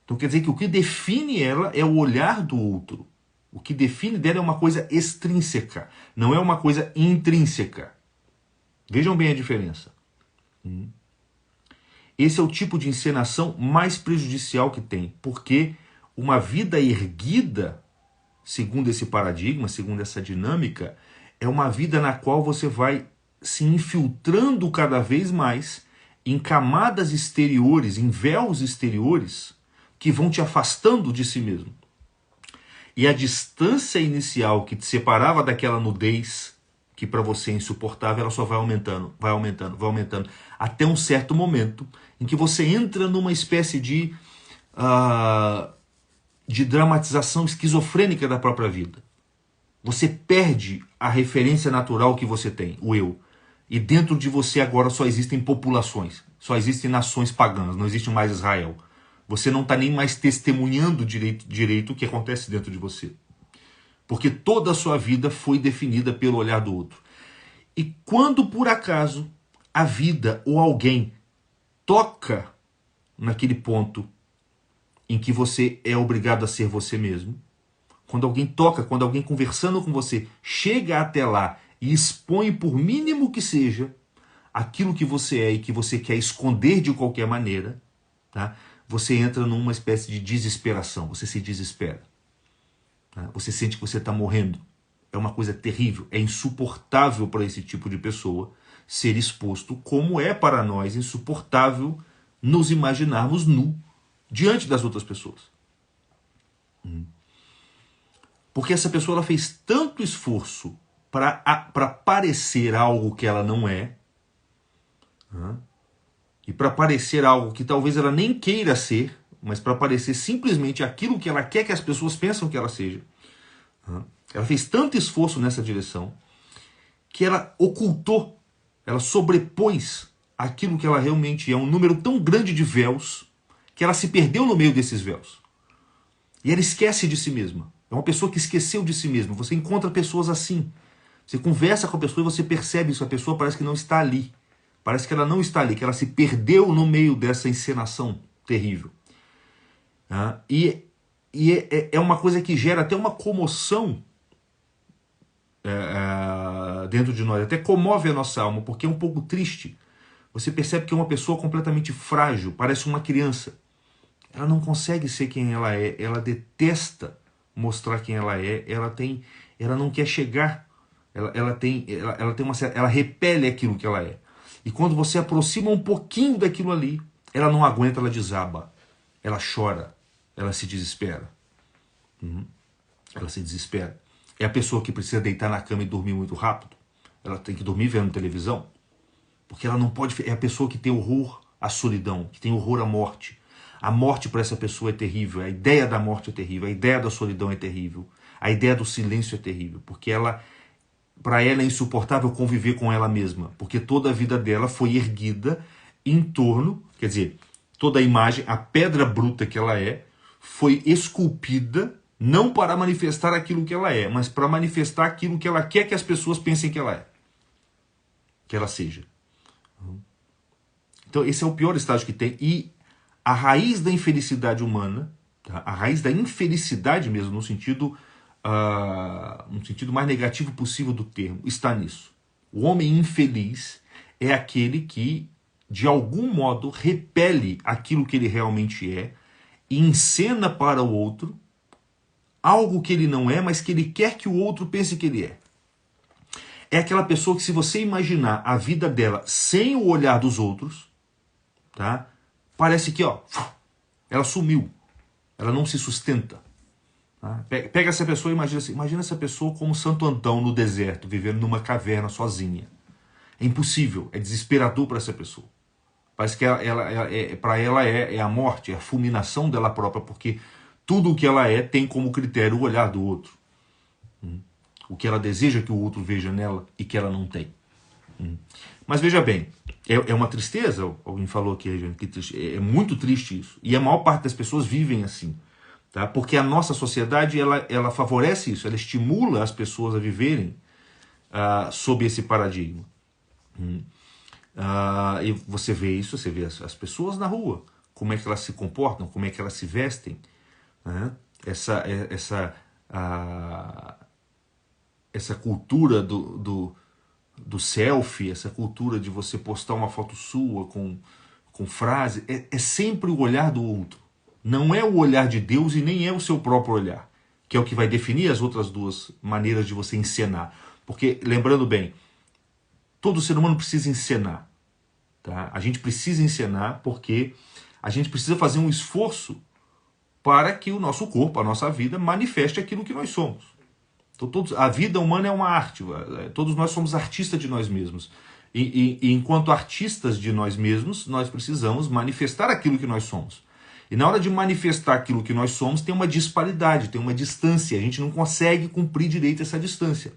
Então quer dizer que o que define ela é o olhar do outro. O que define dela é uma coisa extrínseca, não é uma coisa intrínseca. Vejam bem a diferença. Esse é o tipo de encenação mais prejudicial que tem, porque uma vida erguida, segundo esse paradigma, segundo essa dinâmica, é uma vida na qual você vai se infiltrando cada vez mais em camadas exteriores, em véus exteriores, que vão te afastando de si mesmo. E a distância inicial que te separava daquela nudez, que para você é insuportável, ela só vai aumentando, vai aumentando, vai aumentando, até um certo momento em que você entra numa espécie de dramatização esquizofrênica da própria vida. Você perde a referência natural que você tem, o eu. E dentro de você agora só existem populações, só existem nações pagãs, não existe mais Israel. Você não está nem mais testemunhando direito o que acontece dentro de você. Porque toda a sua vida foi definida pelo olhar do outro. E quando por acaso a vida ou alguém toca naquele ponto em que você é obrigado a ser você mesmo, quando alguém toca, quando alguém conversando com você chega até lá e expõe, por mínimo que seja, aquilo que você é e que você quer esconder de qualquer maneira, tá? Você entra numa espécie de desesperação, você se desespera. Tá? Você sente que você está morrendo. É uma coisa terrível, é insuportável para esse tipo de pessoa ser exposto, como é para nós insuportável nos imaginarmos nu diante das outras pessoas. Porque essa pessoa ela fez tanto esforço para parecer algo que ela não é, e para parecer algo que talvez ela nem queira ser, mas para parecer simplesmente aquilo que ela quer que as pessoas pensam que ela seja. Ela fez tanto esforço nessa direção que ela ocultou, ela sobrepôs aquilo que ela realmente é, um número tão grande de véus, que ela se perdeu no meio desses véus. E ela esquece de si mesma. É uma pessoa que esqueceu de si mesma. Você encontra pessoas assim. Você conversa com a pessoa e você percebe isso. A pessoa parece que não está ali. Parece que ela não está ali, que ela se perdeu no meio dessa encenação terrível. E é uma coisa que gera até uma comoção dentro de nós. Até comove a nossa alma, porque é um pouco triste. Você percebe que é uma pessoa completamente frágil, parece uma criança. Ela não consegue ser quem ela é, ela detesta mostrar quem ela é, ela não quer chegar, ela repele aquilo que ela é. E quando você aproxima um pouquinho daquilo ali, ela não aguenta, ela desaba, ela chora, ela se desespera. Ela se desespera. É a pessoa que precisa deitar na cama e dormir muito rápido. Ela tem que dormir vendo televisão, porque ela não pode. É a pessoa que tem horror à solidão, que tem horror à morte. A morte para essa pessoa é terrível, a ideia da morte é terrível, a ideia da solidão é terrível, a ideia do silêncio é terrível, porque para ela é insuportável conviver com ela mesma, porque toda a vida dela foi erguida em torno, quer dizer, toda a imagem, a pedra bruta que ela é, foi esculpida não para manifestar aquilo que ela é, mas para manifestar aquilo que ela quer que as pessoas pensem que ela é, que ela seja. Então esse é o pior estágio que tem, e a raiz da infelicidade humana, tá? A raiz da infelicidade mesmo, no sentido mais negativo possível do termo, está nisso. O homem infeliz é aquele que, de algum modo, repele aquilo que ele realmente é e encena para o outro algo que ele não é, mas que ele quer que o outro pense que ele é. É aquela pessoa que, se você imaginar a vida dela sem o olhar dos outros, tá? Parece que ela sumiu, ela não se sustenta. Tá? Pega essa pessoa e imagina essa pessoa como Santo Antão no deserto, vivendo numa caverna sozinha. É impossível, é desesperador para essa pessoa. Parece que para ela é a morte, é a fulminação dela própria, porque tudo o que ela é tem como critério o olhar do outro. o que ela deseja que o outro veja nela e que ela não tem. Mas veja bem, é uma tristeza, alguém falou aqui, Regiane, que triste, é muito triste isso. E a maior parte das pessoas vivem assim. Tá? Porque a nossa sociedade ela favorece isso, ela estimula as pessoas a viverem sob esse paradigma. E você vê isso, você vê as pessoas na rua, como é que elas se comportam, como é que elas se vestem. Né? Essa cultura do selfie, essa cultura de você postar uma foto sua com frase, é sempre o olhar do outro. Não é o olhar de Deus e nem é o seu próprio olhar, que é o que vai definir as outras duas maneiras de você encenar. Porque, lembrando bem, todo ser humano precisa encenar. Tá? A gente precisa encenar porque a gente precisa fazer um esforço para que o nosso corpo, a nossa vida, manifeste aquilo que nós somos. Então, a vida humana é uma arte, todos nós somos artistas de nós mesmos. E enquanto artistas de nós mesmos, nós precisamos manifestar aquilo que nós somos. E na hora de manifestar aquilo que nós somos, tem uma disparidade, tem uma distância, a gente não consegue cumprir direito essa distância.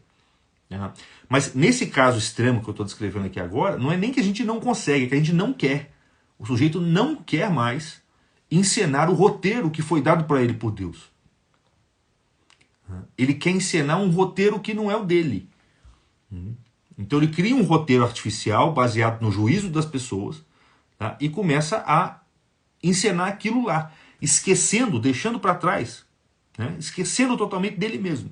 Mas nesse caso extremo que eu estou descrevendo aqui agora, não é nem que a gente não consegue, é que a gente não quer. O sujeito não quer mais encenar o roteiro que foi dado para ele por Deus. Ele quer encenar um roteiro que não é o dele. Então ele cria um roteiro artificial baseado no juízo das pessoas, tá? E começa a encenar aquilo lá, esquecendo, deixando para trás, né? Esquecendo totalmente dele mesmo.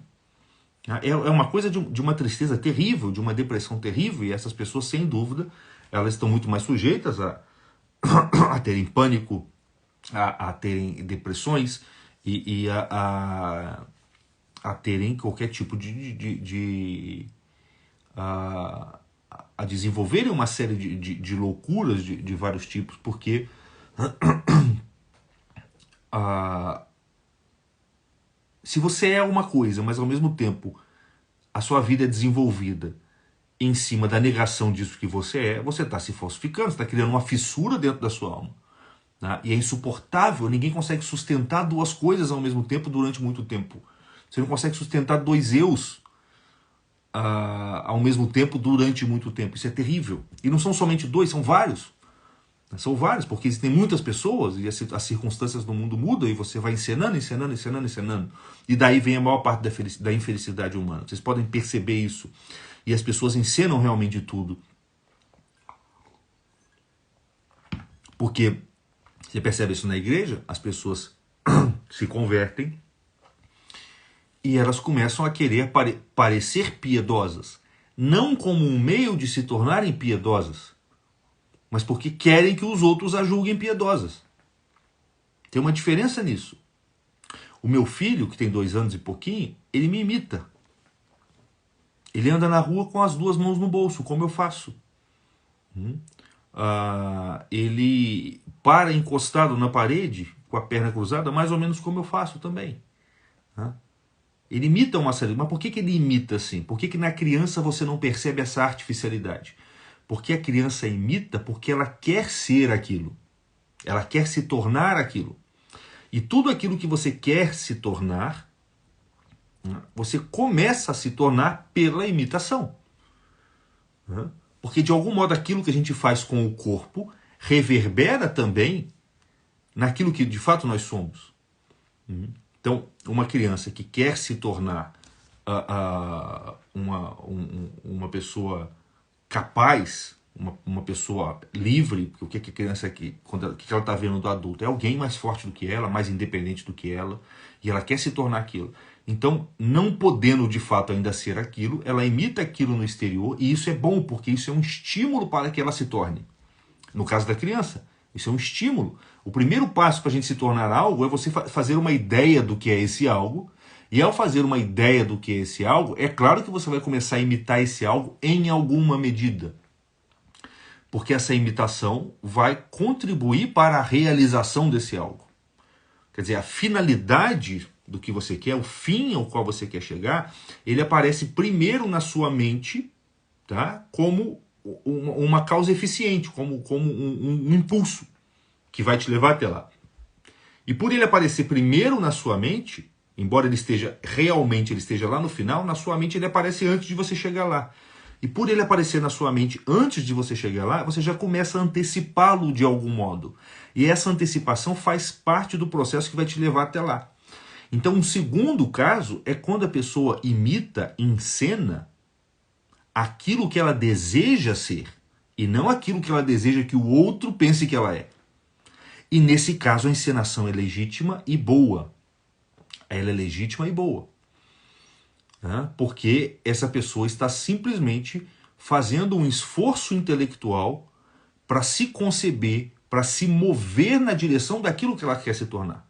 É uma coisa de uma tristeza terrível, de uma depressão terrível, e essas pessoas, sem dúvida, elas estão muito mais sujeitas a terem pânico, a terem depressões e a terem qualquer tipo a desenvolverem uma série de loucuras de vários tipos, porque se você é uma coisa, mas ao mesmo tempo a sua vida é desenvolvida em cima da negação disso que você está se falsificando, você está criando uma fissura dentro da sua alma. Né? E é insuportável, ninguém consegue sustentar duas coisas ao mesmo tempo durante muito tempo. Você não consegue sustentar dois eus ao mesmo tempo durante muito tempo. Isso é terrível. E não são somente dois, são vários. São vários, porque existem muitas pessoas e as circunstâncias do mundo mudam e você vai encenando. E daí vem a maior parte da infelicidade humana. Vocês podem perceber isso. E as pessoas encenam realmente tudo. Porque você percebe isso na igreja, as pessoas se convertem e elas começam a querer parecer piedosas. Não como um meio de se tornarem piedosas, mas porque querem que os outros a julguem piedosas. Tem uma diferença nisso. O meu filho, que tem 2 anos e pouquinho, ele me imita. Ele anda na rua com as 2 mãos no bolso, como eu faço. Ele para encostado na parede, com a perna cruzada, mais ou menos como eu faço também. Ele imita uma série. Mas por que ele imita assim? Por que na criança você não percebe essa artificialidade? Porque a criança imita porque ela quer ser aquilo. Ela quer se tornar aquilo. E tudo aquilo que você quer se tornar, você começa a se tornar pela imitação. Porque de algum modo aquilo que a gente faz com o corpo reverbera também naquilo que de fato nós somos. Então, uma criança que quer se tornar uma pessoa capaz, uma pessoa livre, porque o que a criança aqui, o que ela está vendo do adulto? É alguém mais forte do que ela, mais independente do que ela, e ela quer se tornar aquilo. Então, não podendo de fato ainda ser aquilo, ela imita aquilo no exterior, e isso é bom, porque isso é um estímulo para que ela se torne. No caso da criança, isso é um estímulo. O primeiro passo para a gente se tornar algo é você fazer uma ideia do que é esse algo, e ao fazer uma ideia do que é esse algo, é claro que você vai começar a imitar esse algo em alguma medida. Porque essa imitação vai contribuir para a realização desse algo. Quer dizer, a finalidade do que você quer, o fim ao qual você quer chegar, ele aparece primeiro na sua mente, tá? Como uma causa eficiente, como um impulso que vai te levar até lá. E por ele aparecer primeiro na sua mente, embora ele esteja realmente, ele esteja lá no final, na sua mente ele aparece antes de você chegar lá. E por ele aparecer na sua mente antes de você chegar lá, você já começa a antecipá-lo de algum modo. E essa antecipação faz parte do processo que vai te levar até lá. Então, um segundo caso é quando a pessoa imita, encena aquilo que ela deseja ser e não aquilo que ela deseja que o outro pense que ela é. E nesse caso a encenação é legítima e boa. Ela é legítima e boa. Né? Porque essa pessoa está simplesmente fazendo um esforço intelectual para se conceber, para se mover na direção daquilo que ela quer se tornar.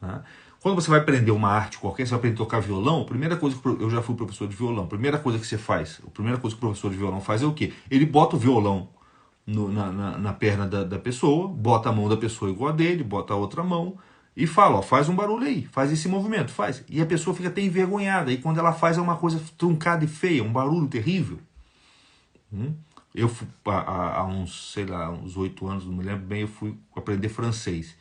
Né? Quando você vai aprender uma arte qualquer, você vai aprender a tocar violão, a primeira coisa que eu já fui professor de violão, a primeira coisa que você faz, a primeira coisa que o professor de violão faz é o quê? Ele bota o violão na perna da pessoa, bota a mão da pessoa igual a dele, bota a outra mão e fala, ó, faz um barulho aí, faz esse movimento, faz. E a pessoa fica até envergonhada, e quando ela faz é uma coisa truncada e feia, um barulho terrível. Eu há uns, sei lá, uns 8 anos, não me lembro bem, eu fui aprender francês.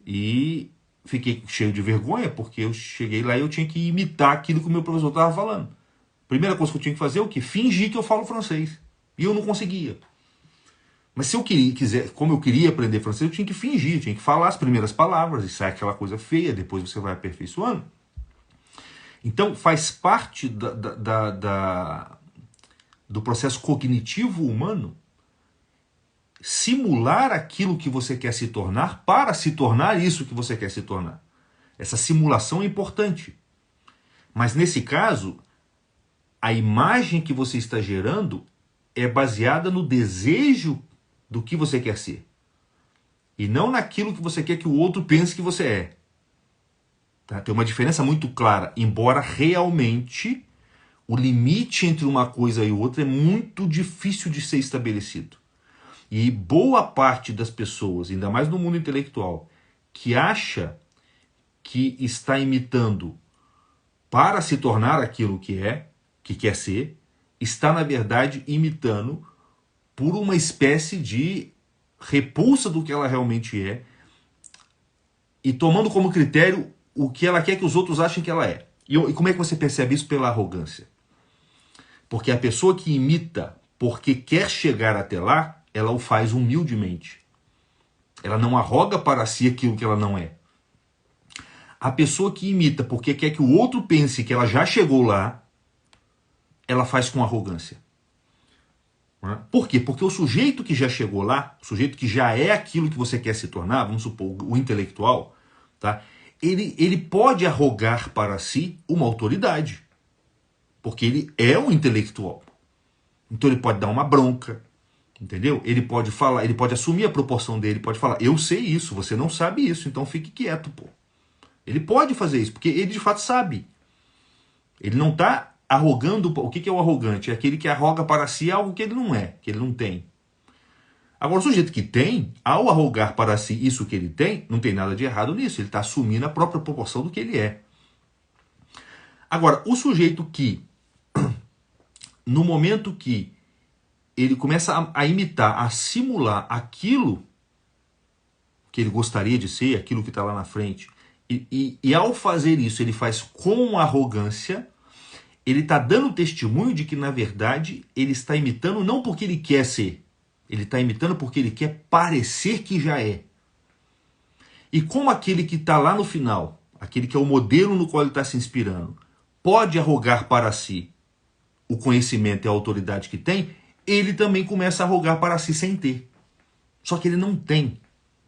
E fiquei cheio de vergonha, porque eu cheguei lá e eu tinha que imitar aquilo que o meu professor estava falando. Primeira coisa que eu tinha que fazer é o quê? Fingir que eu falo francês. E eu não conseguia. Mas se eu como eu queria aprender francês, eu tinha que fingir, eu tinha que falar as primeiras palavras, e sai aquela coisa feia, depois você vai aperfeiçoando. Então faz parte do processo cognitivo humano simular aquilo que você quer se tornar para se tornar isso que você quer se tornar. Essa simulação é importante. Mas nesse caso, a imagem que você está gerando é baseada no desejo do que você quer ser. E não naquilo que você quer que o outro pense que você é. Tá? Tem uma diferença muito clara, embora realmente o limite entre uma coisa e outra é muito difícil de ser estabelecido. E boa parte das pessoas, ainda mais no mundo intelectual, que acha que está imitando para se tornar aquilo que quer ser, está na verdade imitando por uma espécie de repulsa do que ela realmente é e tomando como critério o que ela quer que os outros achem que ela é. E como é que você percebe isso? Pela arrogância. Porque a pessoa que imita porque quer chegar até lá, ela o faz humildemente. Ela não arroga para si aquilo que ela não é. A pessoa que imita porque quer que o outro pense que ela já chegou lá, ela faz com arrogância. Por quê? Porque o sujeito que já chegou lá, o sujeito que já é aquilo que você quer se tornar, vamos supor, o intelectual, tá? Ele pode arrogar para si uma autoridade. Porque ele é um intelectual. Então ele pode dar uma bronca, entendeu? Ele pode falar, ele pode assumir a proporção dele, pode falar, eu sei isso, você não sabe isso, então fique quieto, pô. Ele pode fazer isso, porque ele de fato sabe. Ele não está arrogando. O que é o arrogante? É aquele que arroga para si algo que ele não é, que ele não tem. Agora, o sujeito que tem, ao arrogar para si isso que ele tem, não tem nada de errado nisso. Ele está assumindo a própria proporção do que ele é. Agora, o sujeito que, no momento que ele começa a imitar, a simular aquilo que ele gostaria de ser, aquilo que está lá na frente, e ao fazer isso, ele faz com arrogância, ele está dando testemunho de que, na verdade, ele está imitando não porque ele quer ser, ele está imitando porque ele quer parecer que já é. E como aquele que está lá no final, aquele que é o modelo no qual ele está se inspirando, pode arrogar para si o conhecimento e a autoridade que tem, ele também começa a arrogar para si sem ter. Só que ele não tem.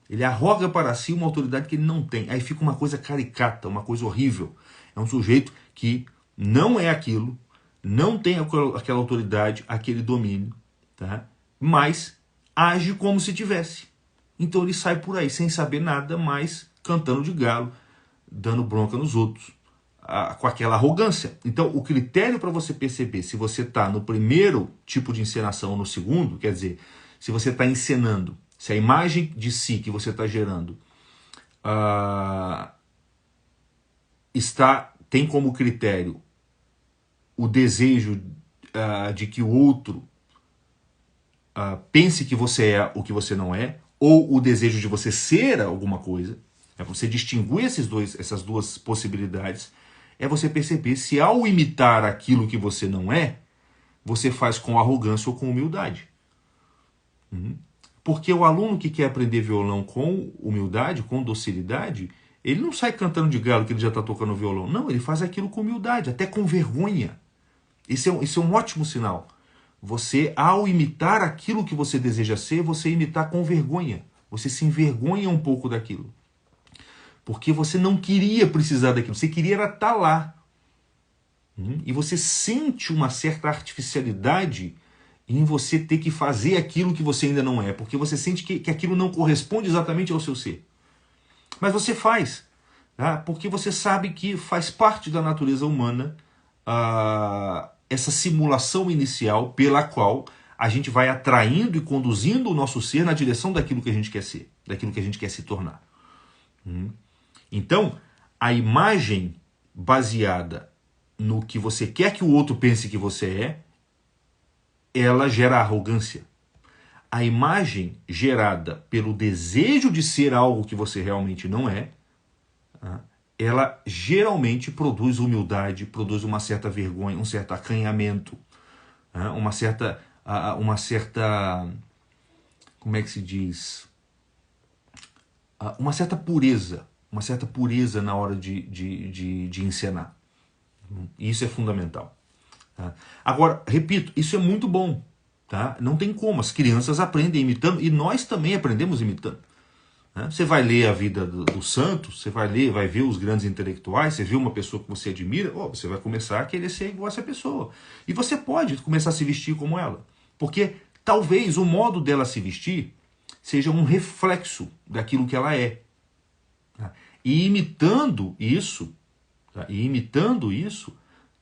Ele arroga para si uma autoridade que ele não tem. Aí fica uma coisa caricata, uma coisa horrível. É um sujeito que não é aquilo, não tem aquela autoridade, aquele domínio, tá? Mas age como se tivesse. Então ele sai por aí sem saber nada, mas cantando de galo, dando bronca nos outros, com aquela arrogância. Então o critério para você perceber se você está no primeiro tipo de encenação ou no segundo, quer dizer, se você está encenando, se a imagem de si que você está gerando tem como critério o desejo de que o outro pense que você é o que você não é, ou o desejo de você ser alguma coisa, Você distinguir essas duas possibilidades é você perceber se ao imitar aquilo que você não é, você faz com arrogância ou com humildade. Porque o aluno que quer aprender violão com humildade, com docilidade, ele não sai cantando de galo que ele já está tocando violão. Não, ele faz aquilo com humildade, até com vergonha. Isso é um ótimo sinal. Você, ao imitar aquilo que você deseja ser, você imitar com vergonha. Você se envergonha um pouco daquilo. Porque você não queria precisar daquilo, você queria era estar lá. E você sente uma certa artificialidade em você ter que fazer aquilo que você ainda não é, porque você sente que aquilo não corresponde exatamente ao seu ser. Mas você faz, tá? Porque você sabe que faz parte da natureza humana essa simulação inicial pela qual a gente vai atraindo e conduzindo o nosso ser na direção daquilo que a gente quer ser, daquilo que a gente quer se tornar. Então, a imagem baseada no que você quer que o outro pense que você é, ela gera arrogância. A imagem gerada pelo desejo de ser algo que você realmente não é, ela geralmente produz humildade, produz uma certa vergonha, um certo acanhamento, uma certa, como é que se diz? Uma certa pureza na hora de encenar. E isso é fundamental. Tá? Agora, repito, isso é muito bom. Tá? Não tem como, as crianças aprendem imitando e nós também aprendemos imitando. Né? Você vai ler a vida dos santos, você vai ver os grandes intelectuais, você vê uma pessoa que você admira, você vai começar a querer ser igual a essa pessoa. E você pode começar a se vestir como ela. Porque talvez o modo dela se vestir seja um reflexo daquilo que ela é. Tá? E imitando isso,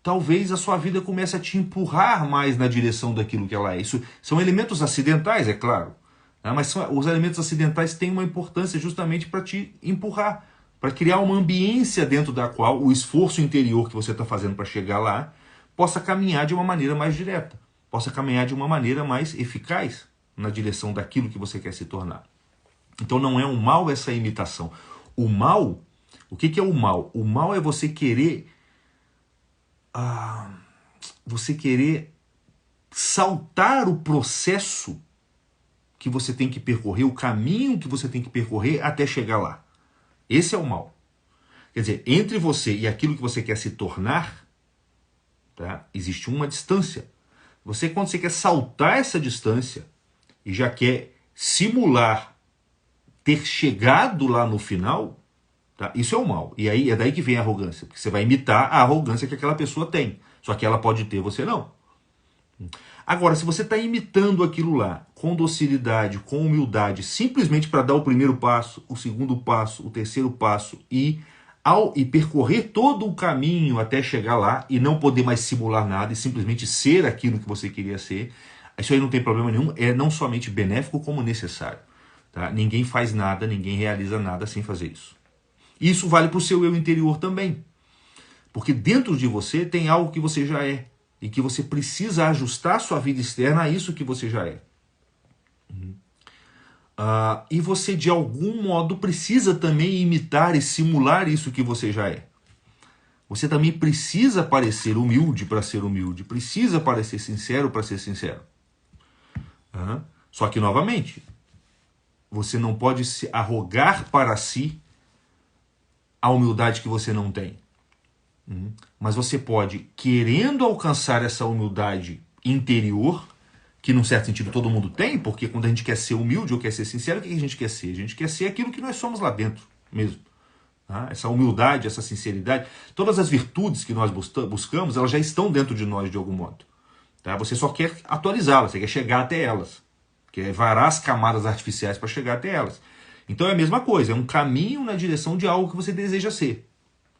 talvez a sua vida comece a te empurrar mais na direção daquilo que ela é. Isso são elementos acidentais, é claro. Mas os elementos acidentais têm uma importância justamente para te empurrar, para criar uma ambiência dentro da qual o esforço interior que você está fazendo para chegar lá possa caminhar de uma maneira mais direta, possa caminhar de uma maneira mais eficaz na direção daquilo que você quer se tornar. Então não é um mal essa imitação. O mal, o que é o mal? O mal é você querer saltar o processo que você tem que percorrer, o caminho que você tem que percorrer até chegar lá. Esse é o mal. Quer dizer, entre você e aquilo que você quer se tornar, tá, existe uma distância. Quando você quer saltar essa distância e já quer simular ter chegado lá no final, tá, isso é o mal. E aí é daí que vem a arrogância, porque você vai imitar a arrogância que aquela pessoa tem. Só que ela pode ter, você não. Agora, se você está imitando aquilo lá, com docilidade, com humildade, simplesmente para dar o primeiro passo, o segundo passo, o terceiro passo e percorrer todo o caminho até chegar lá e não poder mais simular nada e simplesmente ser aquilo que você queria ser, isso aí não tem problema nenhum, é não somente benéfico como necessário. Tá? Ninguém faz nada, ninguém realiza nada sem fazer isso. Isso vale para o seu eu interior também. Porque dentro de você tem algo que você já é. E que você precisa ajustar sua vida externa a isso que você já é. E você, de algum modo, precisa também imitar e simular isso que você já é. Você também precisa parecer humilde para ser humilde. Precisa parecer sincero para ser sincero. Só que, novamente, você não pode se arrogar para si a humildade que você não tem. Mas você pode, querendo alcançar essa humildade interior, que num certo sentido todo mundo tem, porque quando a gente quer ser humilde ou quer ser sincero, o que a gente quer ser? A gente quer ser aquilo que nós somos lá dentro mesmo. Tá? Essa humildade, essa sinceridade, todas as virtudes que nós buscamos, elas já estão dentro de nós de algum modo. Tá? Você só quer atualizá-las, você quer chegar até elas. Quer varar as camadas artificiais para chegar até elas. Então é a mesma coisa, é um caminho na direção de algo que você deseja ser.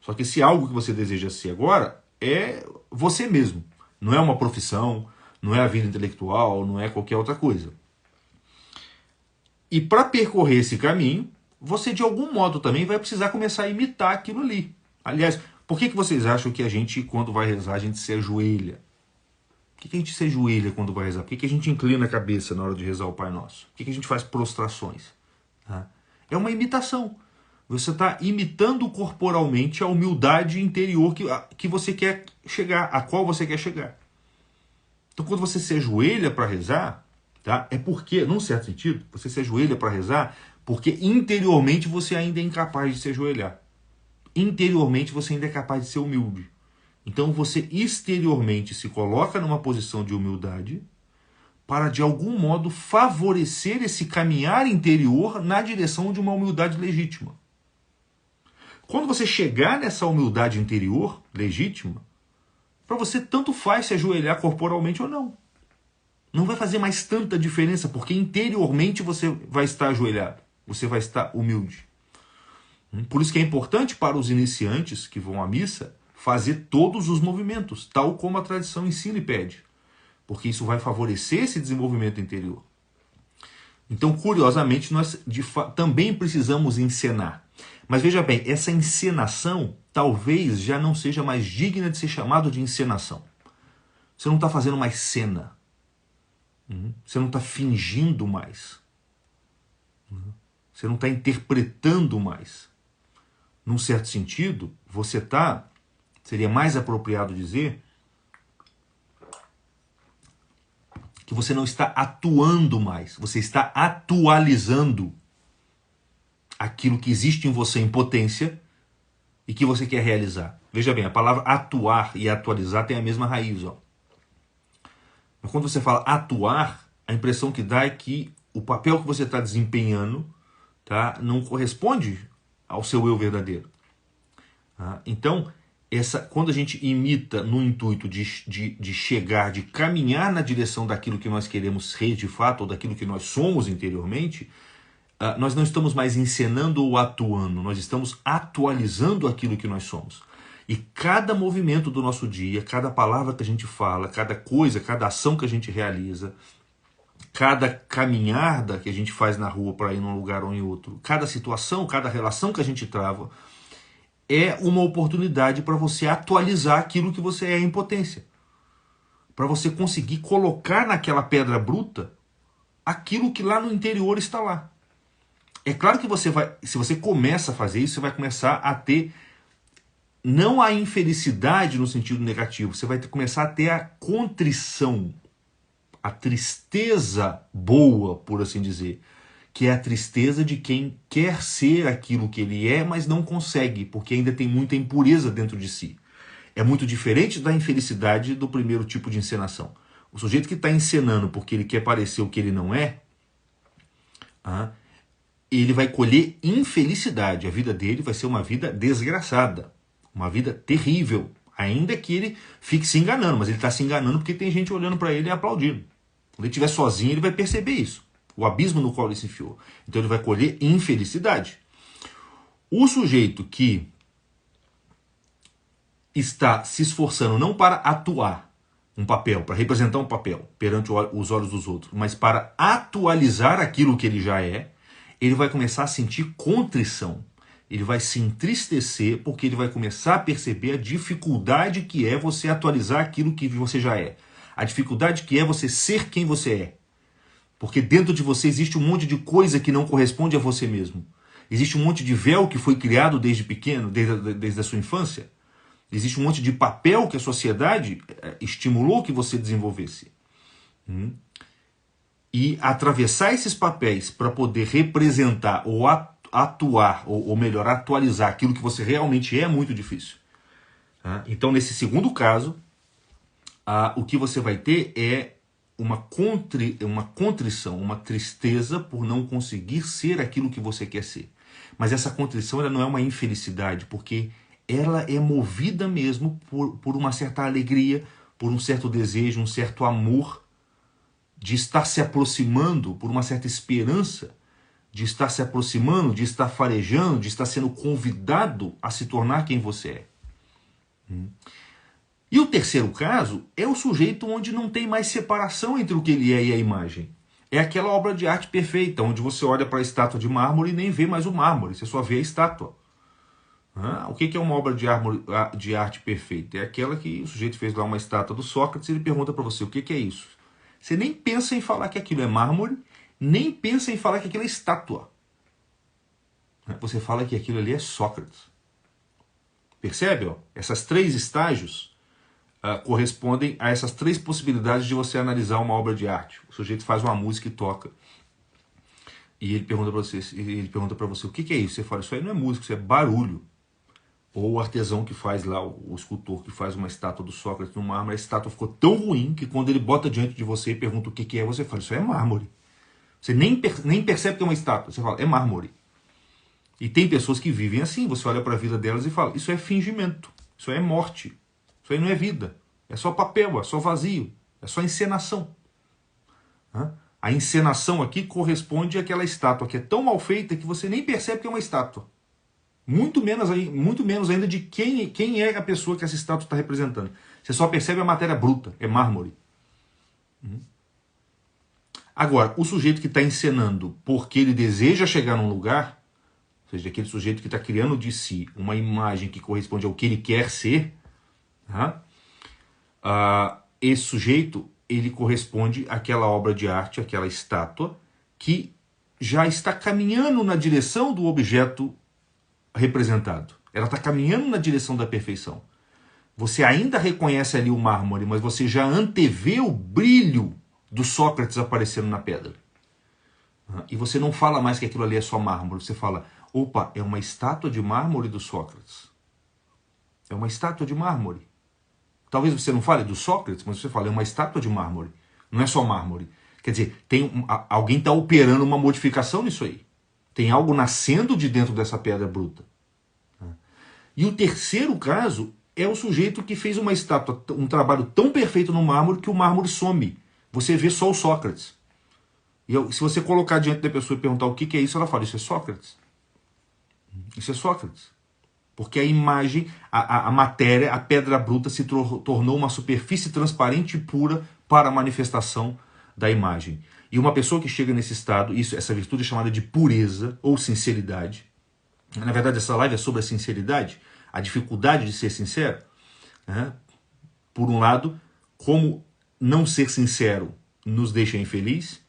Só que esse algo que você deseja ser agora é você mesmo. Não é uma profissão, não é a vida intelectual, não é qualquer outra coisa. E para percorrer esse caminho, você de algum modo também vai precisar começar a imitar aquilo ali. Aliás, por que vocês acham que a gente, quando vai rezar, a gente se ajoelha? Por que a gente se ajoelha quando vai rezar? Por que a gente inclina a cabeça na hora de rezar o Pai Nosso? Por que a gente faz prostrações? É uma imitação. Você está imitando corporalmente a humildade interior que você quer chegar, a qual você quer chegar. Então, quando você se ajoelha para rezar, tá? É porque, num certo sentido, você se ajoelha para rezar porque interiormente você ainda é incapaz de se ajoelhar. Interiormente você ainda é capaz de ser humilde. Então você exteriormente se coloca numa posição de humildade para, de algum modo, favorecer esse caminhar interior na direção de uma humildade legítima. Quando você chegar nessa humildade interior legítima, para você tanto faz se ajoelhar corporalmente ou não. Não vai fazer mais tanta diferença, porque interiormente você vai estar ajoelhado, você vai estar humilde. Por isso que é importante para os iniciantes que vão à missa fazer todos os movimentos, tal como a tradição ensina e pede, porque isso vai favorecer esse desenvolvimento interior. Então, curiosamente, nós também precisamos encenar. Mas veja bem, essa encenação talvez já não seja mais digna de ser chamado de encenação. Você não está fazendo mais cena. Você não está fingindo mais. Você não está interpretando mais. Num certo sentido, você está, seria mais apropriado dizer, que você não está atuando mais, você está atualizando aquilo que existe em você em potência e que você quer realizar. Veja bem, a palavra atuar e atualizar tem a mesma raiz. Ó. Mas quando você fala atuar, a impressão que dá é que o papel que você está desempenhando, tá, não corresponde ao seu eu verdadeiro. Tá? Então, quando a gente imita no intuito de chegar, de caminhar na direção daquilo que nós queremos ser de fato, ou daquilo que nós somos interiormente, nós não estamos mais encenando ou atuando, nós estamos atualizando aquilo que nós somos. E cada movimento do nosso dia, cada palavra que a gente fala, cada coisa, cada ação que a gente realiza, cada caminhada que a gente faz na rua para ir num lugar ou em outro, cada situação, cada relação que a gente trava, é uma oportunidade para você atualizar aquilo que você é em potência. Para você conseguir colocar naquela pedra bruta aquilo que lá no interior está lá. É claro que você vai, se você começa a fazer isso, você vai começar a ter, não a infelicidade no sentido negativo, você vai começar a ter a contrição, a tristeza boa, por assim dizer, que é a tristeza de quem quer ser aquilo que ele é, mas não consegue, porque ainda tem muita impureza dentro de si. É muito diferente da infelicidade do primeiro tipo de encenação. O sujeito que está encenando porque ele quer parecer o que ele não é, ele vai colher infelicidade. A vida dele vai ser uma vida desgraçada, uma vida terrível, ainda que ele fique se enganando, mas ele está se enganando porque tem gente olhando para ele e aplaudindo. Quando ele estiver sozinho, ele vai perceber isso. O abismo no qual ele se enfiou. Então ele vai colher infelicidade. O sujeito que está se esforçando não para atuar um papel, para representar um papel perante os olhos dos outros, mas para atualizar aquilo que ele já é, ele vai começar a sentir contrição. Ele vai se entristecer porque ele vai começar a perceber a dificuldade que é você atualizar aquilo que você já é. A dificuldade que é você ser quem você é. Porque dentro de você existe um monte de coisa que não corresponde a você mesmo. Existe um monte de véu que foi criado desde pequeno, desde a sua infância. Existe um monte de papel que a sociedade estimulou que você desenvolvesse. E atravessar esses papéis para poder representar ou atuar, ou melhor, atualizar aquilo que você realmente é muito difícil. Então, nesse segundo caso, o que você vai ter é uma contrição, uma tristeza por não conseguir ser aquilo que você quer ser. Mas essa contrição ela não é uma infelicidade, porque ela é movida mesmo por uma certa alegria, por um certo desejo, um certo amor de estar se aproximando, por uma certa esperança, de estar se aproximando, de estar farejando, de estar sendo convidado a se tornar quem você é. E o terceiro caso é o sujeito onde não tem mais separação entre o que ele é e a imagem. É aquela obra de arte perfeita, onde você olha para a estátua de mármore e nem vê mais o mármore, você só vê a estátua. O que é uma obra de arte perfeita? É aquela que o sujeito fez lá uma estátua do Sócrates e ele pergunta para você, o que é isso? Você nem pensa em falar que aquilo é mármore, nem pensa em falar que aquilo é estátua. Você fala que aquilo ali é Sócrates. Percebe? Ó? Esses 3 estágios correspondem a essas 3 possibilidades de você analisar uma obra de arte. O sujeito faz uma música e toca. E ele pergunta para você, o que é isso? Você fala, isso aí não é música, isso é barulho. Ou o artesão que faz lá, o escultor que faz uma estátua do Sócrates no mármore, a estátua ficou tão ruim que quando ele bota diante de você e pergunta o que é, você fala, isso é mármore. Você nem percebe que é uma estátua, você fala, é mármore. E tem pessoas que vivem assim, você olha para a vida delas e fala, isso é fingimento, isso é morte, isso aí não é vida, é só papel, é só vazio, é só encenação. A encenação aqui corresponde àquela estátua que é tão mal feita que você nem percebe que é uma estátua. Muito menos ainda de quem é a pessoa que essa estátua está representando. Você só percebe a matéria bruta, é mármore. Agora, o sujeito que está encenando porque ele deseja chegar num lugar, ou seja, aquele sujeito que está criando de si uma imagem que corresponde ao que ele quer ser, esse sujeito, ele corresponde àquela obra de arte, àquela estátua, que já está caminhando na direção do objeto representado. Ela está caminhando na direção da perfeição. Você ainda reconhece ali o mármore, mas você já antevê o brilho do Sócrates aparecendo na pedra. E você não fala mais que aquilo ali é só mármore. Você fala, opa, é uma estátua de mármore do Sócrates. É uma estátua de mármore. Talvez você não fale do Sócrates, mas você fala, é uma estátua de mármore. Não é só mármore. Quer dizer, alguém está operando uma modificação nisso aí. Tem algo nascendo de dentro dessa pedra bruta. E o terceiro caso é o sujeito que fez uma estátua, um trabalho tão perfeito no mármore que o mármore some. Você vê só o Sócrates. E se você colocar diante da pessoa e perguntar o que é isso, ela fala, isso é Sócrates. Isso é Sócrates. Porque a imagem, a matéria, a pedra bruta se tornou uma superfície transparente e pura para a manifestação da imagem. E uma pessoa que chega nesse estado, essa virtude é chamada de pureza ou sinceridade. Na verdade, essa live é sobre a sinceridade, a dificuldade de ser sincero. Por um lado, como não ser sincero nos deixa infeliz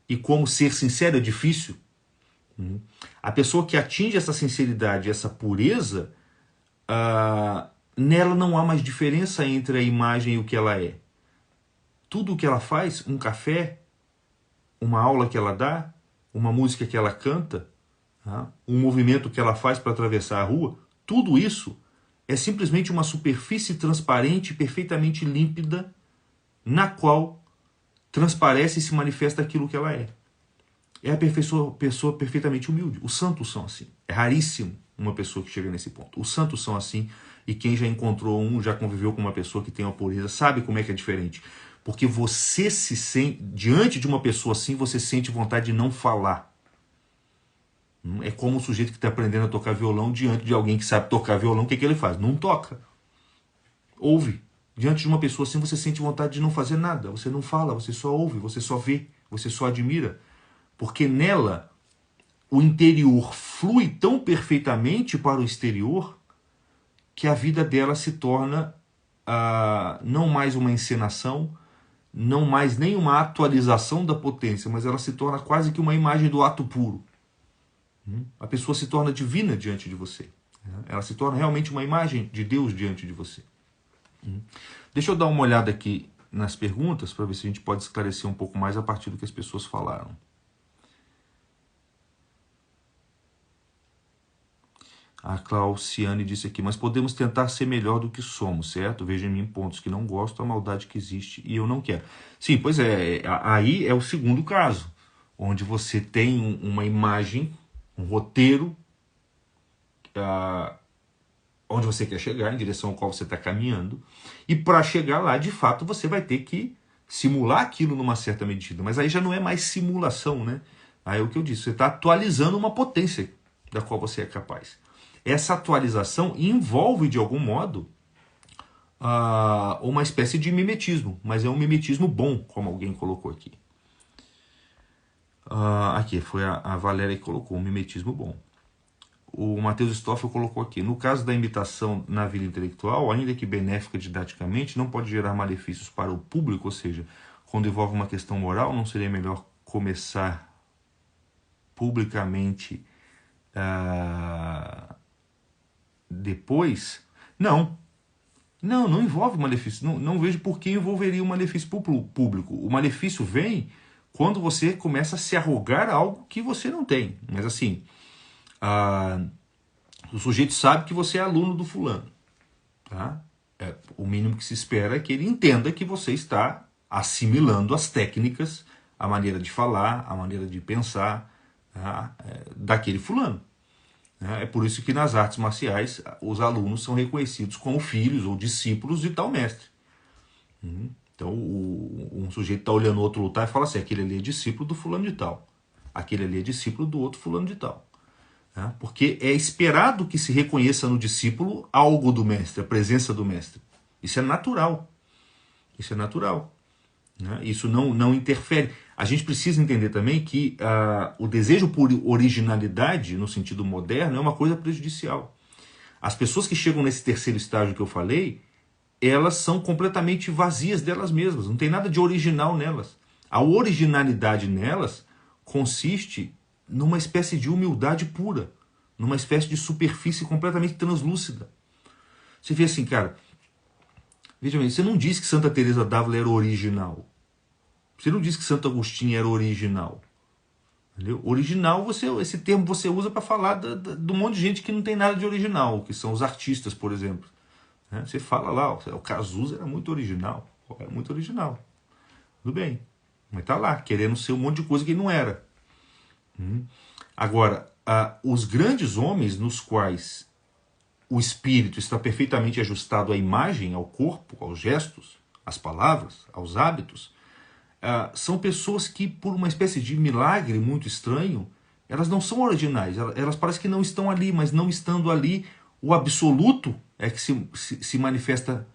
e como ser sincero é difícil. A pessoa que atinge essa sinceridade, essa pureza, nela não há mais diferença entre a imagem e o que ela é. Tudo o que ela faz, um café, uma aula que ela dá, uma música que ela canta, um movimento que ela faz para atravessar a rua, tudo isso é simplesmente uma superfície transparente, perfeitamente límpida, na qual transparece e se manifesta aquilo que ela é. É a pessoa perfeitamente humilde. Os santos são assim. É raríssimo uma pessoa que chega nesse ponto. Os santos são assim, e quem já encontrou já conviveu com uma pessoa que tem uma pureza, sabe como é que é diferente. Porque você se sente, diante de uma pessoa assim, você sente vontade de não falar. É como o sujeito que está aprendendo a tocar violão diante de alguém que sabe tocar violão, o que ele faz? Não toca. Ouve. Diante de uma pessoa assim, você sente vontade de não fazer nada. Você não fala, você só ouve, você só vê, você só admira. Porque nela, o interior flui tão perfeitamente para o exterior que a vida dela se torna não mais uma encenação, não mais nem uma atualização da potência, mas ela se torna quase que uma imagem do ato puro. A pessoa se torna divina diante de você. Ela se torna realmente uma imagem de Deus diante de você. Deixa eu dar uma olhada aqui nas perguntas para ver se a gente pode esclarecer um pouco mais a partir do que as pessoas falaram. A Clauciane disse aqui, mas podemos tentar ser melhor do que somos, certo? Veja em mim pontos que não gosto, a maldade que existe e eu não quero. Sim, pois é, aí é o segundo caso, onde você tem uma imagem, um roteiro, onde você quer chegar, em direção ao qual você está caminhando, e para chegar lá, de fato, você vai ter que simular aquilo numa certa medida, mas aí já não é mais simulação, né? Aí é o que eu disse, você está atualizando uma potência da qual você é capaz. Essa atualização envolve, de algum modo, uma espécie de mimetismo, mas é um mimetismo bom, como alguém colocou aqui. Aqui, foi a Valéria que colocou, um mimetismo bom. O Matheus Stoffel colocou aqui, no caso da imitação na vida intelectual, ainda que benéfica didaticamente, não pode gerar malefícios para o público, ou seja, quando envolve uma questão moral, não seria melhor começar publicamente Depois, não. Não envolve malefício. Não vejo por que envolveria o malefício público. O malefício vem quando você começa a se arrogar algo que você não tem. Mas assim, o sujeito sabe que você é aluno do fulano. Tá? O mínimo que se espera é que ele entenda que você está assimilando as técnicas, a maneira de falar, a maneira de pensar, tá? Daquele fulano. É por isso que nas artes marciais os alunos são reconhecidos como filhos ou discípulos de tal mestre. Então um sujeito está olhando o outro lutar e fala assim, aquele ali é discípulo do fulano de tal. Aquele ali é discípulo do outro fulano de tal. Porque é esperado que se reconheça no discípulo algo do mestre, a presença do mestre. Isso é natural. Isso é natural. Isso não interfere. A gente precisa entender também que o desejo por originalidade, no sentido moderno, é uma coisa prejudicial. As pessoas que chegam nesse terceiro estágio que eu falei, elas são completamente vazias delas mesmas, não tem nada de original nelas. A originalidade nelas consiste numa espécie de humildade pura, numa espécie de superfície completamente translúcida. Você vê assim, cara, veja bem, você não diz que Santa Teresa d'Ávila era original. Você não diz que Santo Agostinho era original. Entendeu? Original, esse termo você usa para falar de um monte de gente que não tem nada de original, que são os artistas, por exemplo. Você fala lá, o Cazuza era muito original. Era muito original. Tudo bem. Mas tá lá, querendo ser um monte de coisa que ele não era. Agora, os grandes homens nos quais o espírito está perfeitamente ajustado à imagem, ao corpo, aos gestos, às palavras, aos hábitos, são pessoas que, por uma espécie de milagre muito estranho, elas não são originais, elas parecem que não estão ali, mas não estando ali, o absoluto é que se manifesta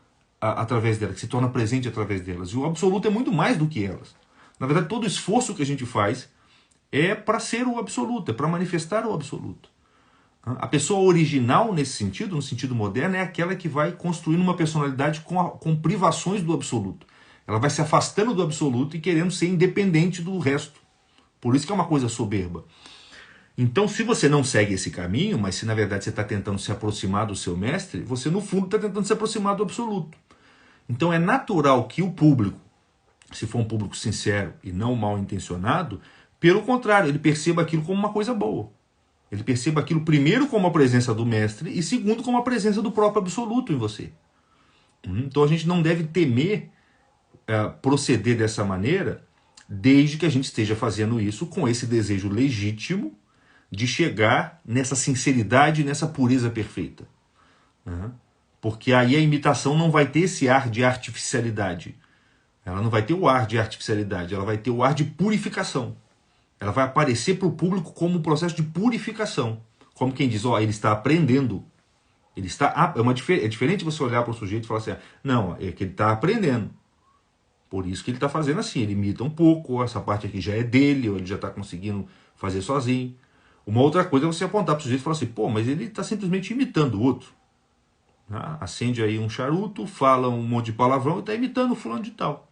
através delas, que se torna presente através delas. E o absoluto é muito mais do que elas. Na verdade, todo o esforço que a gente faz é para ser o absoluto, é para manifestar o absoluto. A pessoa original, nesse sentido, no sentido moderno, é aquela que vai construindo uma personalidade com privações do absoluto. Ela vai se afastando do absoluto e querendo ser independente do resto. Por isso que é uma coisa soberba. Então, se você não segue esse caminho, mas se na verdade você está tentando se aproximar do seu mestre, você no fundo está tentando se aproximar do absoluto. Então é natural que o público, se for um público sincero e não mal intencionado, pelo contrário, ele perceba aquilo como uma coisa boa. Ele perceba aquilo primeiro como a presença do mestre e segundo como a presença do próprio absoluto em você. Então a gente não deve temer proceder dessa maneira, desde que a gente esteja fazendo isso com esse desejo legítimo de chegar nessa sinceridade, nessa pureza perfeita. Porque aí a imitação não vai ter esse ar de artificialidade. Ela não vai ter o ar de artificialidade, ela vai ter o ar de purificação. Ela vai aparecer para o público como um processo de purificação. Como quem diz, ele está aprendendo. Ele está, é diferente você olhar para o sujeito e falar assim, não, é que ele está aprendendo. Por isso que ele está fazendo assim, ele imita um pouco, essa parte aqui já é dele, ou ele já está conseguindo fazer sozinho. Uma outra coisa é você apontar para o sujeito e falar assim, mas ele está simplesmente imitando o outro. Acende aí um charuto, fala um monte de palavrão e está imitando o fulano de tal.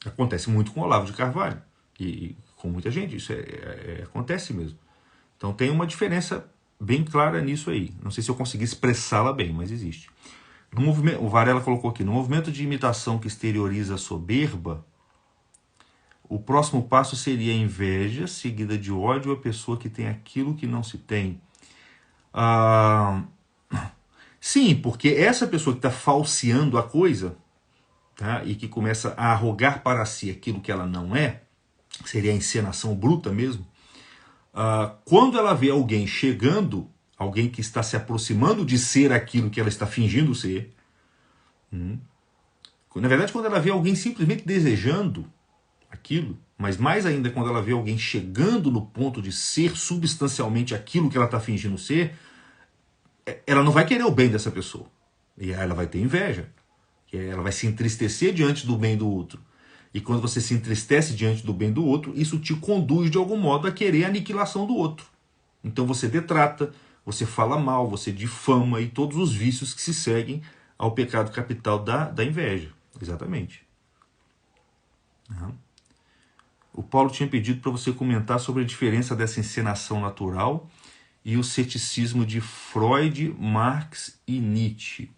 Acontece muito com o Olavo de Carvalho. E com muita gente, isso acontece mesmo. Então tem uma diferença bem clara nisso aí. Não sei se eu consegui expressá-la bem, mas existe. No movimento, o Varela colocou aqui, no movimento de imitação que exterioriza a soberba, o próximo passo seria a inveja, seguida de ódio à pessoa que tem aquilo que não se tem. Sim, porque essa pessoa que está falseando a coisa, tá, e que começa a arrogar para si aquilo que ela não é, seria a encenação bruta mesmo, quando ela vê alguém chegando, alguém que está se aproximando de ser aquilo que ela está fingindo ser, na verdade quando ela vê alguém simplesmente desejando aquilo, mas mais ainda quando ela vê alguém chegando no ponto de ser substancialmente aquilo que ela está fingindo ser, ela não vai querer o bem dessa pessoa. E ela vai ter inveja. Ela vai se entristecer diante do bem do outro. E quando você se entristece diante do bem do outro, isso te conduz de algum modo a querer a aniquilação do outro. Então você detrata, você fala mal, você difama e todos os vícios que se seguem ao pecado capital da inveja. Exatamente. O Paulo tinha pedido para você comentar sobre a diferença dessa encenação natural e o ceticismo de Freud, Marx e Nietzsche.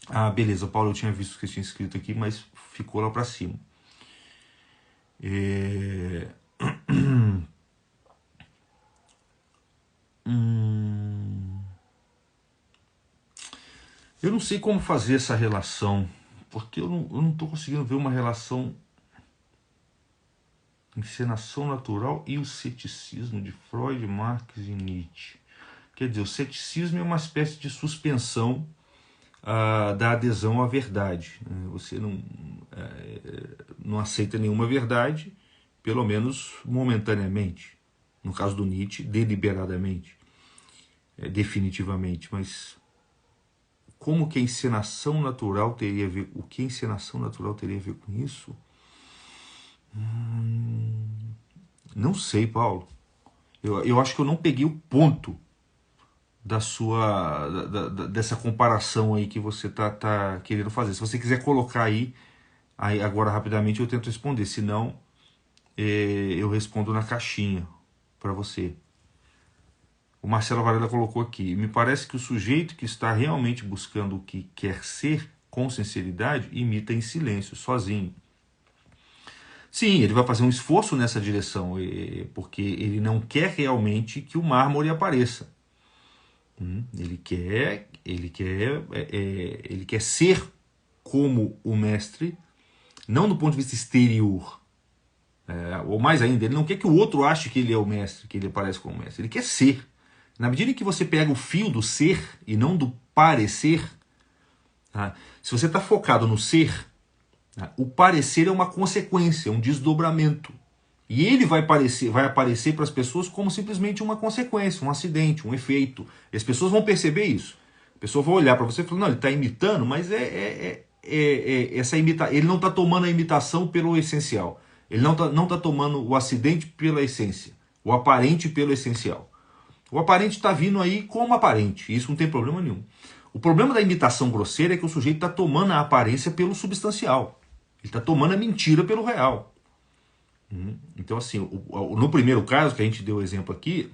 Ah, beleza, Paulo, eu tinha visto que você tinha escrito aqui, mas ficou lá para cima. Eu não sei como fazer essa relação, porque eu não estou conseguindo ver uma relação encenação natural e o ceticismo de Freud, Marx e Nietzsche. Quer dizer, o ceticismo é uma espécie de suspensão da adesão à verdade. Você não aceita nenhuma verdade, pelo menos momentaneamente. No caso do Nietzsche, deliberadamente, definitivamente. Mas como que a encenação natural teria a ver? O que a encenação natural teria a ver com isso? Não sei, Paulo. Eu acho que eu não peguei o ponto dessa comparação aí que você tá querendo fazer. Se você quiser colocar aí agora rapidamente eu tento responder. Se não, eu respondo na caixinha para você. O Marcelo Varela colocou aqui: me parece que o sujeito que está realmente buscando o que quer ser com sinceridade imita em silêncio, sozinho. Sim, ele vai fazer um esforço nessa direção, porque ele não quer realmente que o mármore apareça. Ele quer ser como o mestre, não do ponto de vista exterior, ou mais ainda, ele não quer que o outro ache que ele é o mestre, que ele aparece como mestre. Ele quer ser. Na medida em que você pega o fio do ser e não do parecer, tá? Se você está focado no ser, o parecer é uma consequência, um desdobramento. E ele vai aparecer para as pessoas como simplesmente uma consequência, um acidente, um efeito. E as pessoas vão perceber isso. A pessoa vai olhar para você e falar: não, ele está imitando, mas essa ele não está tomando a imitação pelo essencial. Ele não tá tomando o acidente pela essência, o aparente pelo essencial. O aparente está vindo aí como aparente, isso não tem problema nenhum. O problema da imitação grosseira é que o sujeito está tomando a aparência pelo substancial. Ele está tomando a mentira pelo real. Então, assim, no primeiro caso, que a gente deu o exemplo aqui,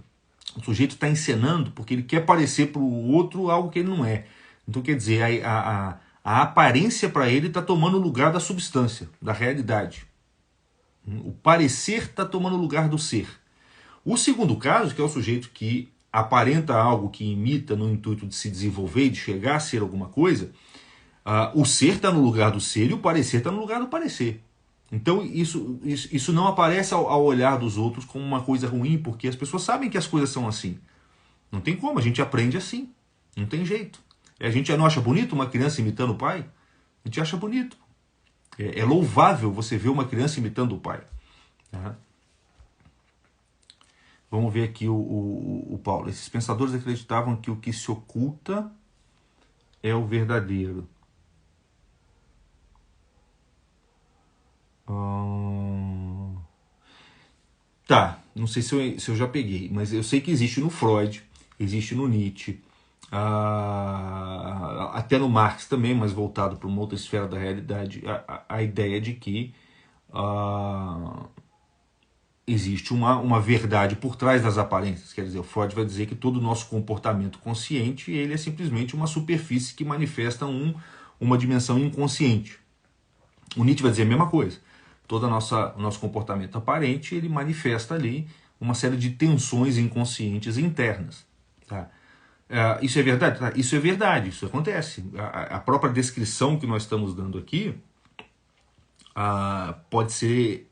o sujeito está encenando porque ele quer parecer para o outro algo que ele não é. Então, quer dizer, a aparência para ele está tomando o lugar da substância, da realidade. O parecer está tomando o lugar do ser. O segundo caso, que é o sujeito que aparenta algo, que imita no intuito de se desenvolver e de chegar a ser alguma coisa, o ser está no lugar do ser e o parecer está no lugar do parecer. Então isso não aparece ao olhar dos outros como uma coisa ruim, porque as pessoas sabem que as coisas são assim. Não tem como, a gente aprende assim. Não tem jeito. A gente não acha bonito uma criança imitando o pai? A gente acha bonito. É louvável você ver uma criança imitando o pai. Tá? Vamos ver aqui o Paulo. Esses pensadores acreditavam que o que se oculta é o verdadeiro. Tá, não sei se eu já peguei, mas eu sei que existe no Freud, existe no Nietzsche, até no Marx também, mas voltado para uma outra esfera da realidade, a ideia de que existe uma verdade por trás das aparências. Quer dizer, o Freud vai dizer que todo o nosso comportamento consciente ele é simplesmente uma superfície que manifesta uma dimensão inconsciente. O Nietzsche vai dizer a mesma coisa. Todo o nosso comportamento aparente ele manifesta ali uma série de tensões inconscientes internas. Tá? Isso é verdade? Tá? Isso é verdade, isso acontece. A própria descrição que nós estamos dando aqui pode ser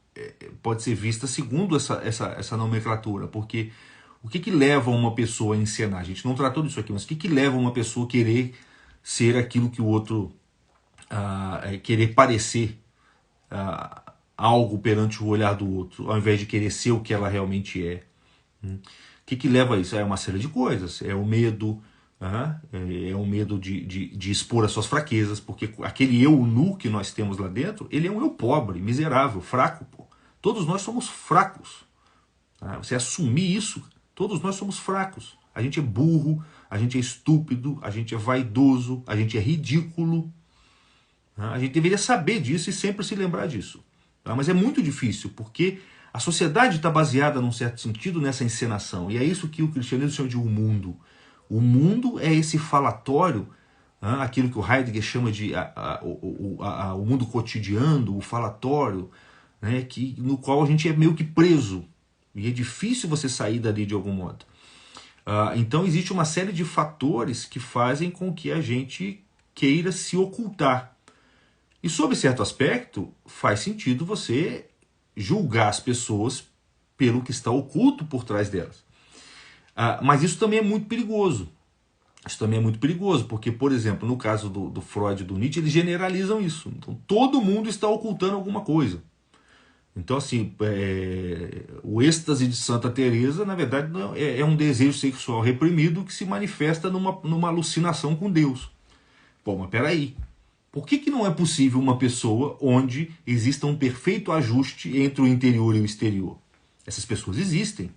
vista segundo essa nomenclatura, porque o que leva uma pessoa a encenar? A gente não tratou disso aqui, mas o que leva uma pessoa a querer ser aquilo que o outro, querer parecer algo perante o olhar do outro, ao invés de querer ser o que ela realmente é? O que leva a isso? É uma série de coisas. É o medo, é o medo de expor as suas fraquezas, porque aquele eu nu que nós temos lá dentro, ele é um eu pobre, miserável, fraco. Pô. Todos nós somos fracos. Você assumir isso, todos nós somos fracos. A gente é burro, a gente é estúpido, a gente é vaidoso, a gente é ridículo. A gente deveria saber disso e sempre se lembrar disso. Mas é muito difícil, porque A sociedade está baseada, num certo sentido, nessa encenação. E é isso que o cristianismo chama de o mundo. O mundo é esse falatório, aquilo que o Heidegger chama de o mundo cotidiano, o falatório, né, no qual a gente é meio que preso. E é difícil você sair dali de algum modo. Então existe uma série de fatores que fazem com que a gente queira se ocultar. E sob certo aspecto, faz sentido você julgar as pessoas pelo que está oculto por trás delas. Mas isso também é muito perigoso. Isso também é muito perigoso, porque, por exemplo, no caso do Freud e do Nietzsche, eles generalizam isso. Então, todo mundo está ocultando alguma coisa. Então, assim, o êxtase de Santa Teresa, na verdade, é um desejo sexual reprimido que se manifesta numa alucinação com Deus. Pô, mas peraí. Por que não é possível uma pessoa onde exista um perfeito ajuste entre o interior e o exterior? Essas pessoas existem.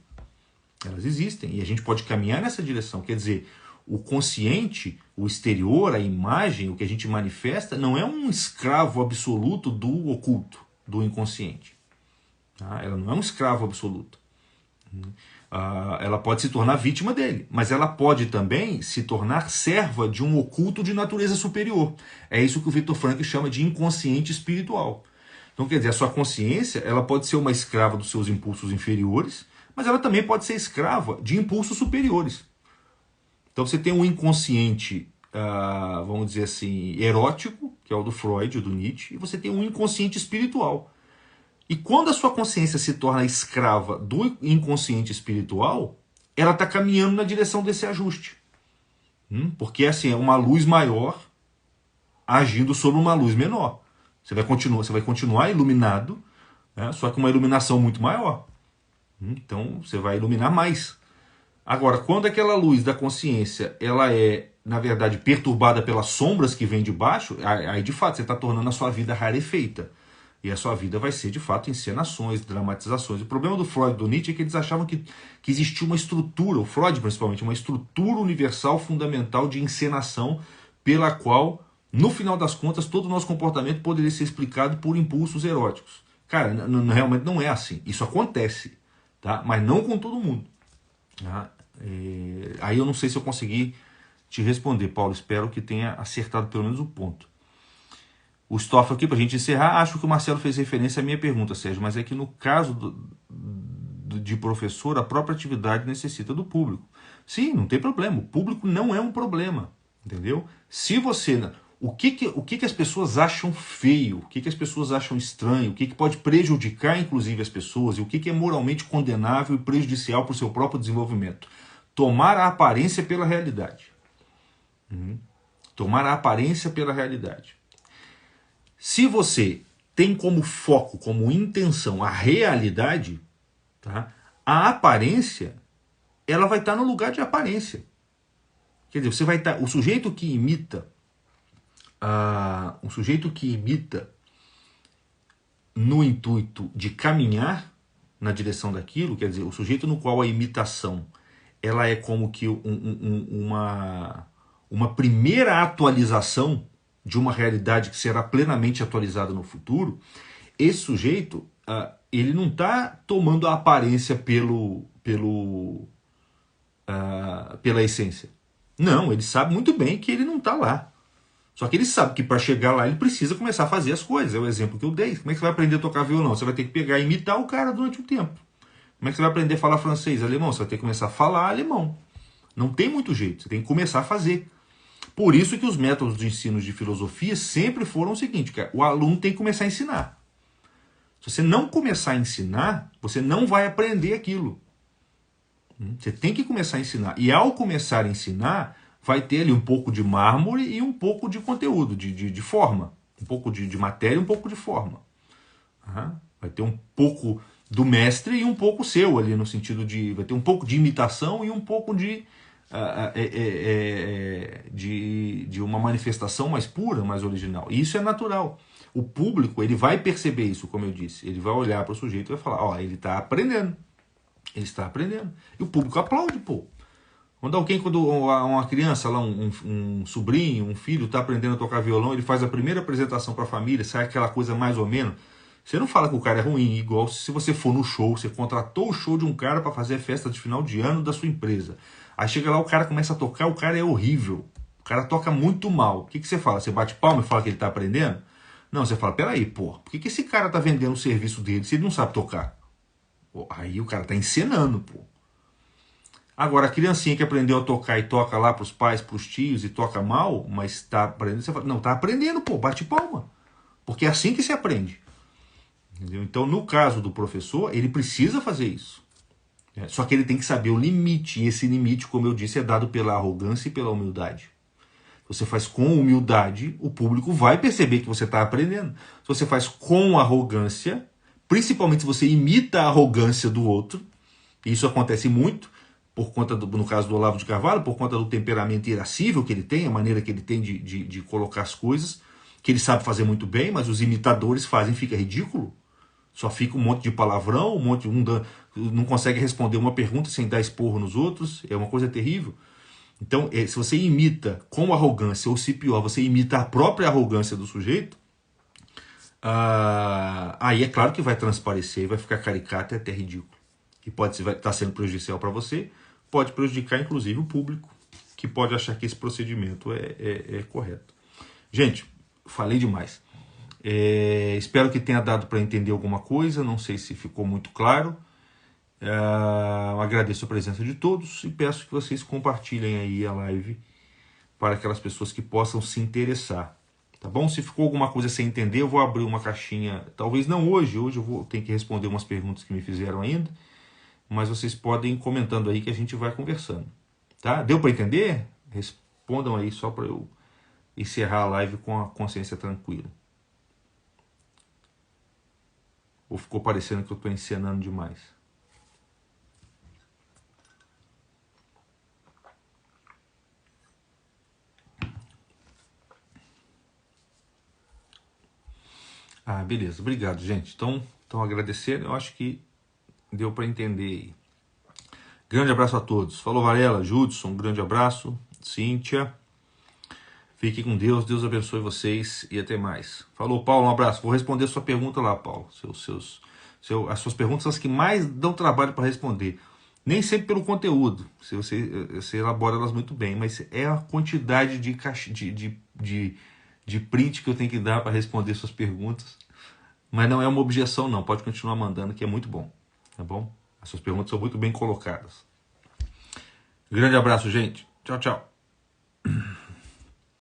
Elas existem. E a gente pode caminhar nessa direção. Quer dizer, o consciente, o exterior, a imagem, o que a gente manifesta, não é um escravo absoluto do oculto, do inconsciente. Ela não é um escravo absoluto. Ela pode se tornar vítima dele, mas ela pode também se tornar serva de um oculto de natureza superior. É isso que o Viktor Frankl chama de inconsciente espiritual. Então, quer dizer, a sua consciência ela pode ser uma escrava dos seus impulsos inferiores, mas ela também pode ser escrava de impulsos superiores. Então você tem um inconsciente, vamos dizer assim, erótico, que é o do Freud, o do Nietzsche, e você tem um inconsciente espiritual. E quando a sua consciência se torna escrava do inconsciente espiritual, ela está caminhando na direção desse ajuste. Porque assim, é uma luz maior agindo sobre uma luz menor. Você vai continuar iluminado, né? Só que uma iluminação muito maior. Então você vai iluminar mais. Agora, quando aquela luz da consciência ela é, na verdade, perturbada pelas sombras que vêm de baixo, aí de fato você está tornando a sua vida rarefeita. E a sua vida vai ser, de fato, encenações, dramatizações. O problema do Freud e do Nietzsche é que eles achavam que existia uma estrutura, o Freud principalmente, uma estrutura universal fundamental de encenação pela qual, no final das contas, todo o nosso comportamento poderia ser explicado por impulsos eróticos. Cara, realmente não é assim. Isso acontece, tá? Mas não com todo mundo. Tá? Aí eu não sei se eu consegui te responder, Paulo. Espero que tenha acertado pelo menos o ponto. O Stoffel aqui, para a gente encerrar, acho que o Marcelo fez referência à minha pergunta, Sérgio, mas é que no caso de professor, a própria atividade necessita do público. Sim, não tem problema, o público não é um problema, entendeu? Se você... O que as pessoas acham feio, o que as pessoas acham estranho, o que pode prejudicar, inclusive, as pessoas, e o que é moralmente condenável e prejudicial para o seu próprio desenvolvimento? Tomar a aparência pela realidade. Tomar a aparência pela realidade. Se você tem como foco, como intenção a realidade, tá? A aparência, ela vai estar no lugar de aparência. Quer dizer, você vai estar, o sujeito que imita no intuito de caminhar na direção daquilo, quer dizer, o sujeito no qual a imitação ela é como que uma primeira atualização de uma realidade que será plenamente atualizada no futuro, esse sujeito, ele não está tomando a aparência pela essência. Não, ele sabe muito bem que ele não está lá. Só que ele sabe que para chegar lá ele precisa começar a fazer as coisas. É o exemplo que eu dei. Como é que você vai aprender a tocar violão? Você vai ter que pegar e imitar o cara durante um tempo. Como é que você vai aprender a falar francês, alemão? Você vai ter que começar a falar alemão. Não tem muito jeito, você tem que começar a fazer. Por isso que os métodos de ensino de filosofia sempre foram o seguinte, cara, o aluno tem que começar a ensinar. Se você não começar a ensinar, você não vai aprender aquilo. Você tem que começar a ensinar. E ao começar a ensinar, vai ter ali um pouco de mármore e um pouco de conteúdo, de forma. Um pouco de matéria e um pouco de forma. Vai ter um pouco do mestre e um pouco seu ali, no sentido de... Vai ter um pouco de imitação e um pouco de uma manifestação mais pura, mais original. E isso é natural. O público, ele vai perceber isso, como eu disse. Ele vai olhar para o sujeito e vai falar, ó, ele está aprendendo. Ele está aprendendo. E o público aplaude, pô. Quando uma criança, lá, um sobrinho, um filho, está aprendendo a tocar violão, ele faz a primeira apresentação para a família, sai aquela coisa mais ou menos. Você não fala que o cara é ruim, igual se você for no show, você contratou o show de um cara para fazer a festa de final de ano da sua empresa. Aí chega lá, o cara começa a tocar, o cara é horrível. O cara toca muito mal. O que, que você fala? Você bate palma e fala que ele tá aprendendo? Não, você fala, peraí, pô, por que, que esse cara tá vendendo o serviço dele se ele não sabe tocar? Pô, aí o cara tá encenando, pô. Agora, a criancinha que aprendeu a tocar e toca lá pros pais, pros tios e toca mal, mas tá aprendendo, você fala, não, tá aprendendo, pô, bate palma. Porque é assim que se aprende. Entendeu? Então, no caso do professor, ele precisa fazer isso. Só que ele tem que saber o limite. E esse limite, como eu disse, é dado pela arrogância e pela humildade. Se você faz com humildade, o público vai perceber que você está aprendendo. Se você faz com arrogância, principalmente se você imita a arrogância do outro, e isso acontece muito, por conta no caso do Olavo de Carvalho, por conta do temperamento irascível que ele tem, a maneira que ele tem de colocar as coisas, que ele sabe fazer muito bem, mas os imitadores fazem, fica ridículo. Só fica um monte de palavrão, não consegue responder uma pergunta sem dar esporro nos outros, é uma coisa terrível. Então, se você imita com arrogância, ou se pior, você imita a própria arrogância do sujeito, aí é claro que vai transparecer, vai ficar caricato e até ridículo. E pode estar sendo prejudicial para você, pode prejudicar inclusive o público, que pode achar que esse procedimento é correto. Gente, falei demais. Espero que tenha dado para entender alguma coisa, não sei se ficou muito claro. Agradeço a presença de todos e peço que vocês compartilhem aí a live para aquelas pessoas que possam se interessar. Tá bom? Se ficou alguma coisa sem entender, eu vou abrir uma caixinha, talvez não hoje eu vou ter que responder umas perguntas que me fizeram ainda, mas vocês podem ir comentando aí que a gente vai conversando. Tá? Deu para entender? Respondam aí só para eu encerrar a live com a consciência tranquila. Ou ficou parecendo que eu estou encenando demais? Beleza. Obrigado, gente. Então agradecendo. Eu acho que deu para entender aí. Grande abraço a todos. Falou, Varela, Judson, um grande abraço. Cíntia. Fique com Deus. Deus abençoe vocês e até mais. Falou, Paulo, um abraço. Vou responder a sua pergunta lá, Paulo. As suas perguntas são as que mais dão trabalho para responder. Nem sempre pelo conteúdo. Você elabora elas muito bem, mas é a quantidade de print que eu tenho que dar para responder suas perguntas. Mas não é uma objeção, não. Pode continuar mandando, que é muito bom. Tá bom? As suas perguntas são muito bem colocadas. Grande abraço, gente. Tchau, tchau.